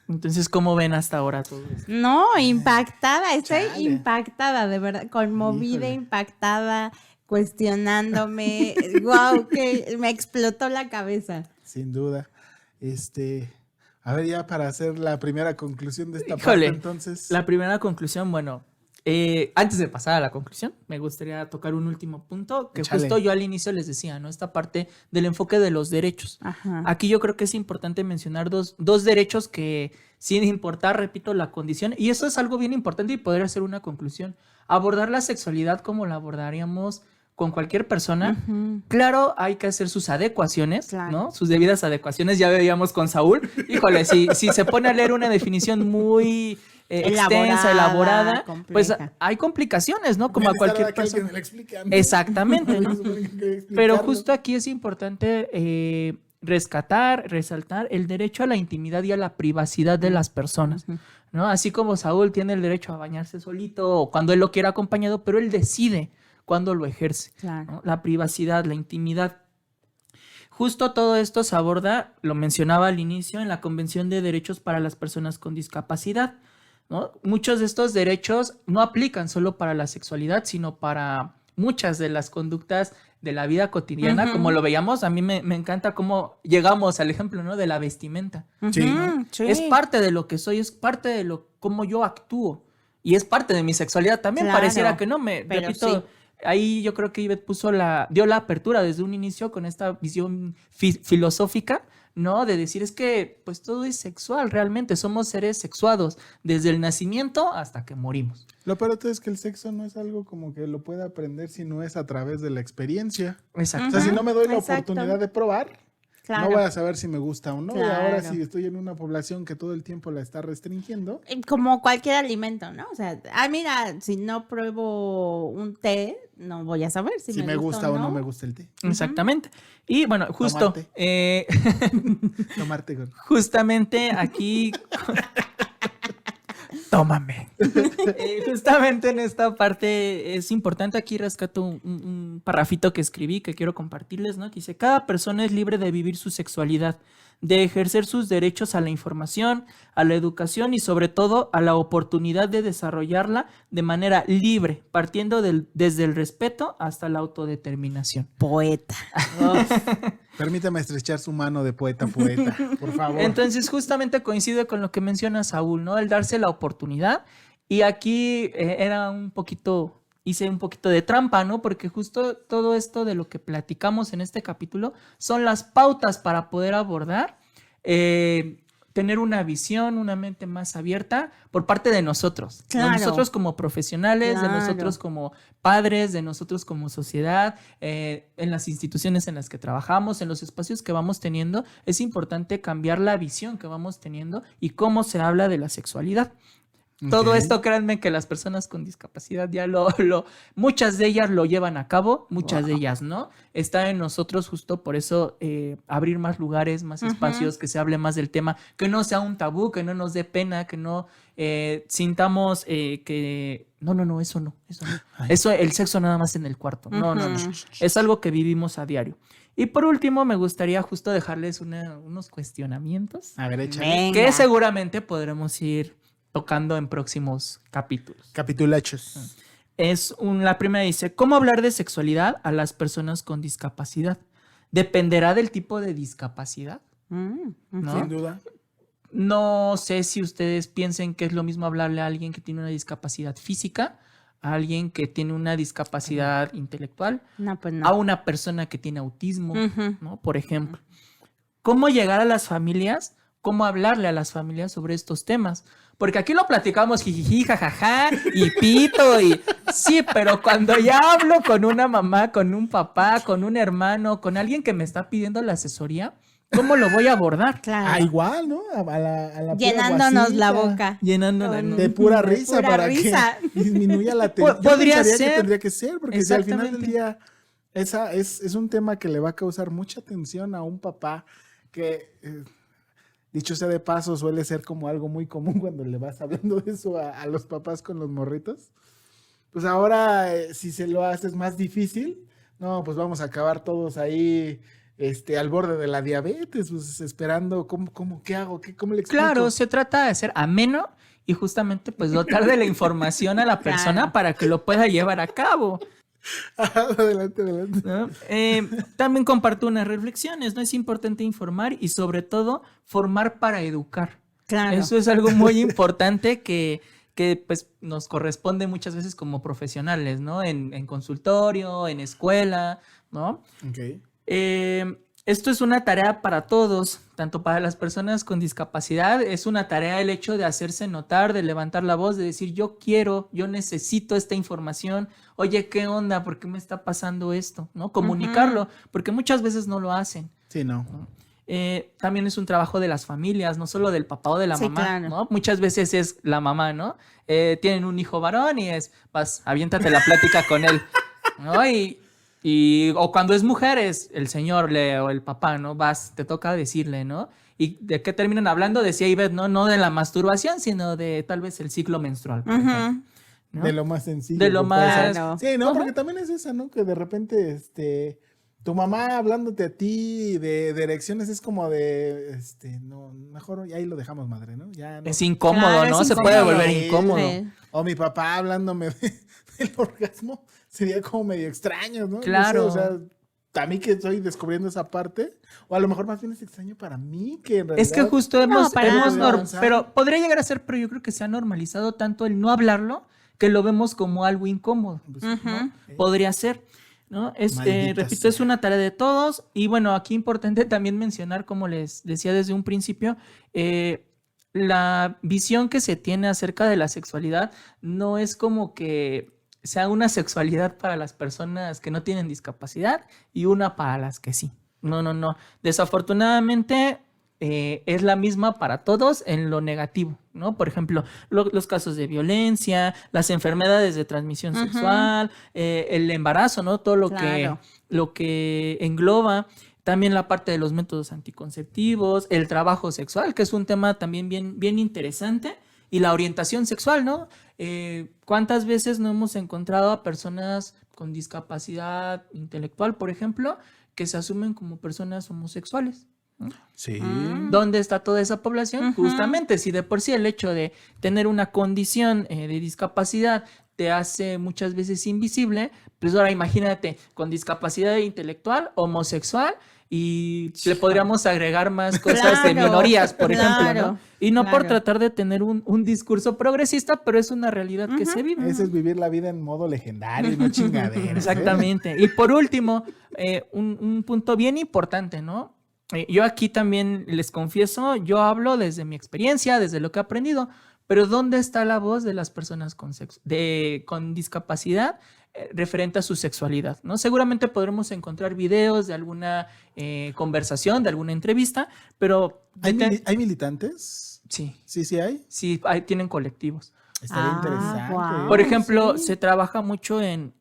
Entonces, ¿cómo ven hasta ahora todo esto? No, impactada, estoy impactada, de verdad, conmovida, impactada, cuestionándome. Wow, que me explotó la cabeza. Sin duda. A ver, ya para hacer la primera conclusión de esta parte, entonces. La primera conclusión, bueno, antes de pasar a la conclusión, me gustaría tocar un último punto que justo yo al inicio les decía, ¿no? Esta parte del enfoque de los derechos. Ajá. Aquí yo creo que es importante mencionar dos derechos que, sin importar, repito, la condición, y eso es algo bien importante y podría ser una conclusión. Abordar la sexualidad como la abordaríamos con cualquier persona. Claro, hay que hacer sus adecuaciones, ¿no? Sus debidas adecuaciones, ya veíamos con Saúl. Híjole, si se pone a leer una definición muy extensa, elaborada, compleja, pues hay complicaciones, ¿no? Como a cualquier persona. Exactamente, ¿no? Pero justo aquí es importante resaltar el derecho a la intimidad y a la privacidad de las personas, ¿no? Así como Saúl tiene el derecho a bañarse solito o cuando él lo quiera acompañado, pero él decide cuándo lo ejerce, ¿no? La privacidad, la intimidad. Justo todo esto se aborda, lo mencionaba al inicio, en la Convención de Derechos para las Personas con Discapacidad, ¿no? Muchos de estos derechos no aplican solo para la sexualidad, sino para muchas de las conductas de la vida cotidiana, como lo veíamos. A mí me encanta cómo llegamos al ejemplo, ¿no? De la vestimenta. Sí. Sí. Es parte de lo que soy, es parte de cómo yo actúo y es parte de mi sexualidad también. Claro, pareciera que no, repito, sí. Ahí yo creo que Ivette dio la apertura desde un inicio con esta visión filosófica, ¿no? De decir, es que pues todo es sexual realmente, somos seres sexuados desde el nacimiento hasta que morimos. Lo peor de todo es que el sexo no es algo como que lo pueda aprender si no es a través de la experiencia. Exacto. O sea, si no me doy la Exacto. oportunidad de probar, Claro. no voy a saber si me gusta o no. Y Claro. ahora si estoy en una población que todo el tiempo la está restringiendo. Como cualquier alimento, ¿no? O sea, mira, si no pruebo un té, no voy a saber si me gusta o no me gusta el té. Exactamente. Y bueno, justo, Tomarte. Tomarte con... justamente aquí... Tómame. Justamente en esta parte es importante, aquí rescato un parrafito que escribí que quiero compartirles, ¿no? Que dice, cada persona es libre de vivir su sexualidad, de ejercer sus derechos a la información, a la educación y sobre todo a la oportunidad de desarrollarla de manera libre, partiendo desde el respeto hasta la autodeterminación. Poeta. Permítame estrechar su mano de poeta a poeta, por favor. Entonces, justamente coincide con lo que menciona Saúl, ¿no? El darse la oportunidad. Y aquí hice un poquito de trampa, ¿no? Porque justo todo esto de lo que platicamos en este capítulo son las pautas para poder abordar, tener una visión, una mente más abierta por parte de nosotros. Claro. De nosotros como profesionales, Claro. de nosotros como padres, de nosotros como sociedad, en las instituciones en las que trabajamos, en los espacios que vamos teniendo. Es importante cambiar la visión que vamos teniendo y cómo se habla de la sexualidad. Todo Ok. esto, créanme que las personas con discapacidad ya muchas de ellas lo llevan a cabo, muchas de ellas no. Está en nosotros justo por eso abrir más lugares, más espacios, que se hable más del tema, que no sea un tabú, que no nos dé pena, que no sintamos que no, eso no. Eso, el sexo nada más en el cuarto. No. Es algo que vivimos a diario. Y por último, me gustaría justo dejarles unos cuestionamientos A ver, échale. Venga. que seguramente podremos ir tocando en próximos capítulos. Capitulachos. La primera dice, ¿cómo hablar de sexualidad a las personas con discapacidad? ¿Dependerá del tipo de discapacidad? ¿No? Sin duda. No sé si ustedes piensen que es lo mismo hablarle a alguien que tiene una discapacidad física, a alguien que tiene una discapacidad intelectual, No, pues no. a una persona que tiene autismo, Ujú. ¿no? Por ejemplo. ¿Cómo llegar a las familias? ¿Cómo hablarle a las familias sobre estos temas? Porque aquí lo platicamos jijiji, jajaja, y pito, y sí, pero cuando ya hablo con una mamá, con un papá, con un hermano, con alguien que me está pidiendo la asesoría, ¿cómo lo voy a abordar? Claro. Igual, ¿no? A la pura Llenándonos la guasita. boca. Llenándola. Con- De pura De risa pura para risa. que disminuya la tensión. Podría Yo pensaría ser. que tendría que ser, porque si al final del Exactamente. día es un tema que le va a causar mucha tensión a un papá que, dicho sea de paso, suele ser como algo muy común cuando le vas hablando de eso a los papás con los morritos. Pues ahora, si se lo haces más difícil, no, pues vamos a acabar todos ahí al borde de la diabetes, pues esperando, ¿qué hago? ¿Cómo le explico? Claro, se trata de ser ameno y justamente pues dotar de la información a la persona Claro. para que lo pueda llevar a cabo. Adelante. ¿No? También comparto unas reflexiones, ¿no? Es importante informar y sobre todo formar para educar. Claro. Eso es algo muy importante que pues nos corresponde muchas veces como profesionales, ¿no? En consultorio, en escuela, ¿no? Ok. Esto es una tarea para todos, tanto para las personas con discapacidad, es una tarea el hecho de hacerse notar, de levantar la voz, de decir yo necesito esta información, oye, ¿qué onda? ¿Por qué me está pasando esto? ¿No? Comunicarlo, porque muchas veces no lo hacen. Sí, no. También es un trabajo de las familias, no solo del papá o de la Sí, mamá, claro. ¿no? Muchas veces es la mamá, ¿no? Tienen un hijo varón y aviéntate la plática con él, ¿no? O cuando es mujer es el señor o el papá, ¿no? Te toca decirle, ¿no? ¿Y de qué terminan hablando? Decía Ivette, ¿no? No de la masturbación, sino de tal vez el ciclo menstrual, por ejemplo, ¿no? De lo más sencillo. De lo que puede ser. más- Sí, no, Ajá. porque también es esa, ¿no? Que de repente, tu mamá hablándote a ti de erecciones es como de, no, mejor ahí lo dejamos, madre, ¿no? Ya no. Es incómodo, Claro, ¿no? es Se incómodo. puede volver Sí, incómodo. Sí. O mi papá hablándome del orgasmo sería como medio extraño, ¿no? Claro. No sé, o sea, a mí que estoy descubriendo esa parte, o a lo mejor más bien es extraño para mí que en realidad... Es que justo para ambos. pero podría llegar a ser, pero yo creo que se ha normalizado tanto el no hablarlo que lo vemos como algo incómodo. Pues, Ujú. ¿no? Podría ser. ¿no? Maldita Repito, sea. es una tarea de todos. Y bueno, aquí importante también mencionar, como les decía desde un principio, la visión que se tiene acerca de la sexualidad no es como que sea una sexualidad para las personas que no tienen discapacidad y una para las que sí. No. Desafortunadamente es la misma para todos en lo negativo, ¿no? Por ejemplo, los casos de violencia, las enfermedades de transmisión sexual, el embarazo, ¿no? Todo Claro. lo que engloba. También la parte de los métodos anticonceptivos, el trabajo sexual, que es un tema también bien interesante, y la orientación sexual, ¿no? ¿Cuántas veces no hemos encontrado a personas con discapacidad intelectual, por ejemplo, que se asumen como personas homosexuales? Sí. ¿Dónde está toda esa población? Justamente, si de por sí el hecho de tener una condición de discapacidad te hace muchas veces invisible, pues ahora imagínate con discapacidad intelectual, homosexual, y le podríamos agregar más cosas de Claro, minorías, por ejemplo, claro, ¿no? Y no por claro. tratar de tener un discurso progresista, pero es una realidad que se vive. Ese es vivir la vida en modo legendario y no chingadera. Exactamente. Y por último, un punto bien importante, ¿no? Yo aquí también les confieso, yo hablo desde mi experiencia, desde lo que he aprendido, pero ¿dónde está la voz de las personas con discapacidad referente a su sexualidad, ¿no? Seguramente podremos encontrar videos de alguna conversación, de alguna entrevista, pero... ¿Hay militantes? Sí, Sí hay. sí, tienen colectivos. Estaría interesante. guau. Por ejemplo, sí. se trabaja mucho en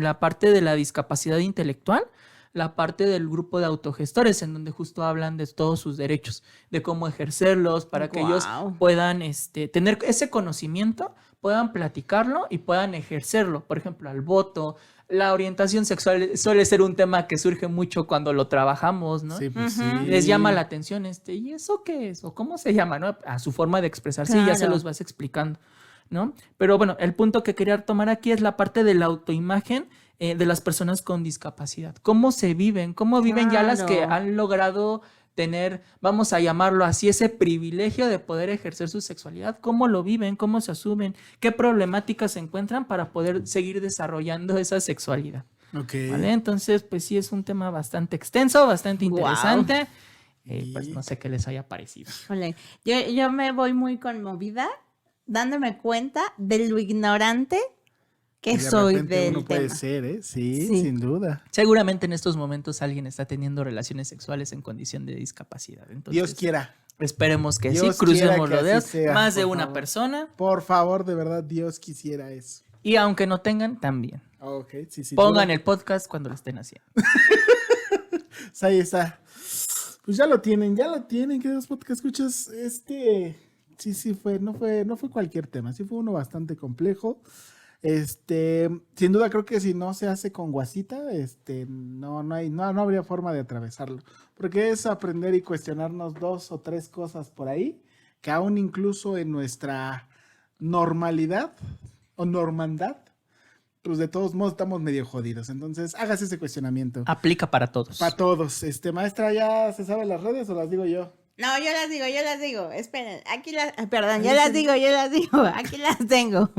la parte de la discapacidad intelectual, la parte del grupo de autogestores, en donde justo hablan de todos sus derechos, de cómo ejercerlos, para que ellos Guau. puedan tener ese conocimiento, puedan platicarlo y puedan ejercerlo. Por ejemplo, al voto, la orientación sexual suele ser un tema que surge mucho cuando lo trabajamos, ¿no? Sí, pues Ujú. sí. Les llama la atención ¿y eso qué es? ¿O cómo se llama, no? A su forma de expresarse y ya se Claro. los vas explicando, ¿no? Pero bueno, el punto que quería tomar aquí es la parte de la autoimagen de las personas con discapacidad. ¿Cómo se viven? ¿Cómo viven ya las que Claro. han logrado tener, vamos a llamarlo así, ese privilegio de poder ejercer su sexualidad? ¿Cómo lo viven? ¿Cómo se asumen? ¿Qué problemáticas se encuentran para poder seguir desarrollando esa sexualidad? Ok. ¿Vale? Entonces, pues sí, es un tema bastante extenso, bastante Guau. interesante. Pues no sé qué les haya parecido. Híjole, yo me voy muy conmovida dándome cuenta de lo ignorante que Y de soy repente del uno puede tema. ser, ¿eh? Sí, Sí. sin duda. Seguramente en estos momentos alguien está teniendo relaciones sexuales en condición de discapacidad. Entonces, Dios quiera. esperemos que Dios sí, quiera crucemos que los así dedos. sea, Más de por una favor. persona. Por favor, de verdad, Dios quisiera eso. Y aunque no tengan, también. Ok, sí, sí. Pongan el podcast cuando lo estén haciendo. Pues ahí está. Pues ya lo tienen, queridos podcast escuchas. Sí fue, no fue cualquier tema, sí fue uno bastante complejo. Sin duda creo que si no se hace con guasita, no habría forma de atravesarlo. Porque es aprender y cuestionarnos 2 o 3 cosas por ahí, que aún incluso en nuestra normalidad o normandad, pues de todos modos estamos medio jodidos. Entonces, hágase ese cuestionamiento. Aplica para todos. Para todos. Maestra, ¿ya se sabe las redes o las digo yo? No, yo las digo. Esperen, aquí perdón, yo las digo. Aquí las tengo.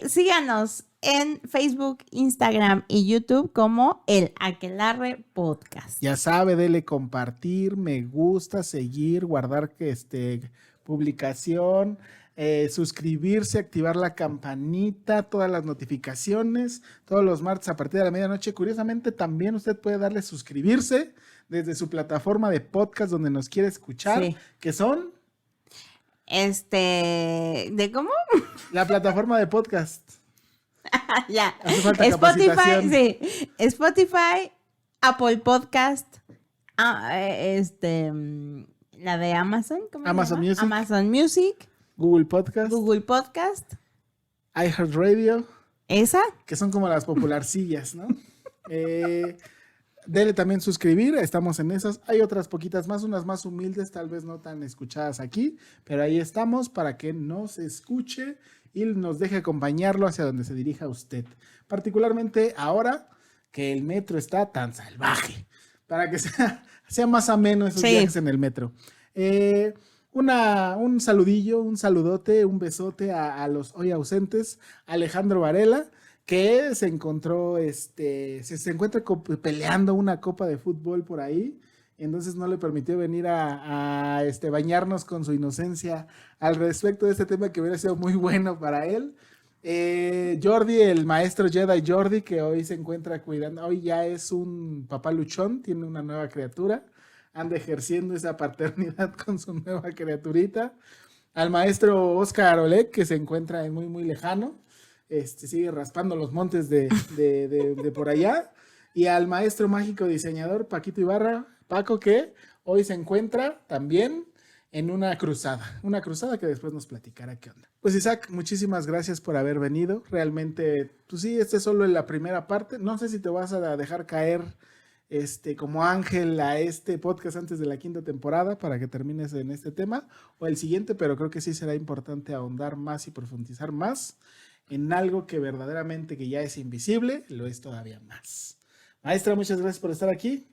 Síganos en Facebook, Instagram y YouTube como el Aquelarre Podcast. Ya sabe, dele compartir, me gusta, seguir, guardar publicación, suscribirse, activar la campanita, todas las notificaciones, todos los martes a partir de la medianoche. Curiosamente, también usted puede darle suscribirse desde su plataforma de podcast donde nos quiere escuchar, Sí. que son ¿De cómo? la plataforma de podcast. Ya. Hace falta Spotify, capacitación. sí. Spotify, Apple Podcast, la de Amazon, ¿cómo se Amazon llama? Music. Amazon Music, Google Podcast, Google Podcast, iHeartRadio, esa. que son como las popularcillas, ¿no? Dele también suscribir, estamos en esas. Hay otras poquitas más, unas más humildes, tal vez no tan escuchadas aquí, pero ahí estamos para que nos escuche y nos deje acompañarlo hacia donde se dirija usted. Particularmente ahora que el metro está tan salvaje, para que sea más ameno esos Sí. viajes en el metro. Un saludillo, un saludote, un besote a los hoy ausentes, Alejandro Varela, que se encontró, se encuentra peleando una copa de fútbol por ahí, y entonces no le permitió venir a bañarnos con su inocencia al respecto de este tema que hubiera sido muy bueno para él. Jordi, el maestro Jedi Jordi, que hoy se encuentra cuidando, hoy ya es un papá luchón, tiene una nueva criatura, anda ejerciendo esa paternidad con su nueva criaturita. Al maestro Oscar Oleg, que se encuentra muy, muy lejano, sigue raspando los montes de por allá. Y al maestro mágico diseñador Paquito Ibarra, Paco, que hoy se encuentra también en una cruzada que después nos platicará qué onda. Pues Isaac, muchísimas gracias por haber venido. Realmente, pues sí, es solo en la primera parte. No sé si te vas a dejar caer como ángel a este podcast antes de la 5ª temporada para que termines en este tema o el siguiente, pero creo que sí será importante ahondar más y profundizar más en algo que verdaderamente que ya es invisible, lo es todavía más. Maestra, muchas gracias por estar aquí.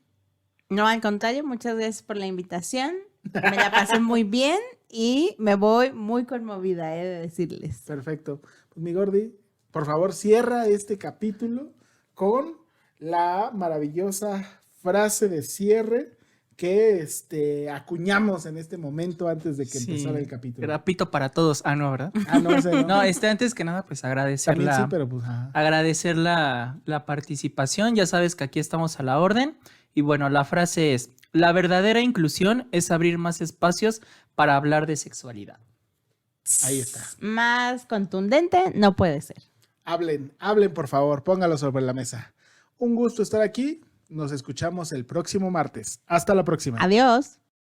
No, al contrario, muchas gracias por la invitación. Me la pasé muy bien y me voy muy conmovida, de decirles. Perfecto. Pues mi Gordi, por favor, cierra este capítulo con la maravillosa frase de cierre que acuñamos en este momento antes de que empezara el capítulo. Grapito para todos. Ah, no, ¿verdad? Ah, no sé. No, antes que nada, pues agradecer También sí, pero pues, agradecer la participación. Ya sabes que aquí estamos a la orden. Y bueno, la frase es: la verdadera inclusión es abrir más espacios para hablar de sexualidad. Ahí está. Más contundente no puede ser. Hablen, por favor, póngalo sobre la mesa. Un gusto estar aquí. Nos escuchamos el próximo martes. Hasta la próxima. Adiós.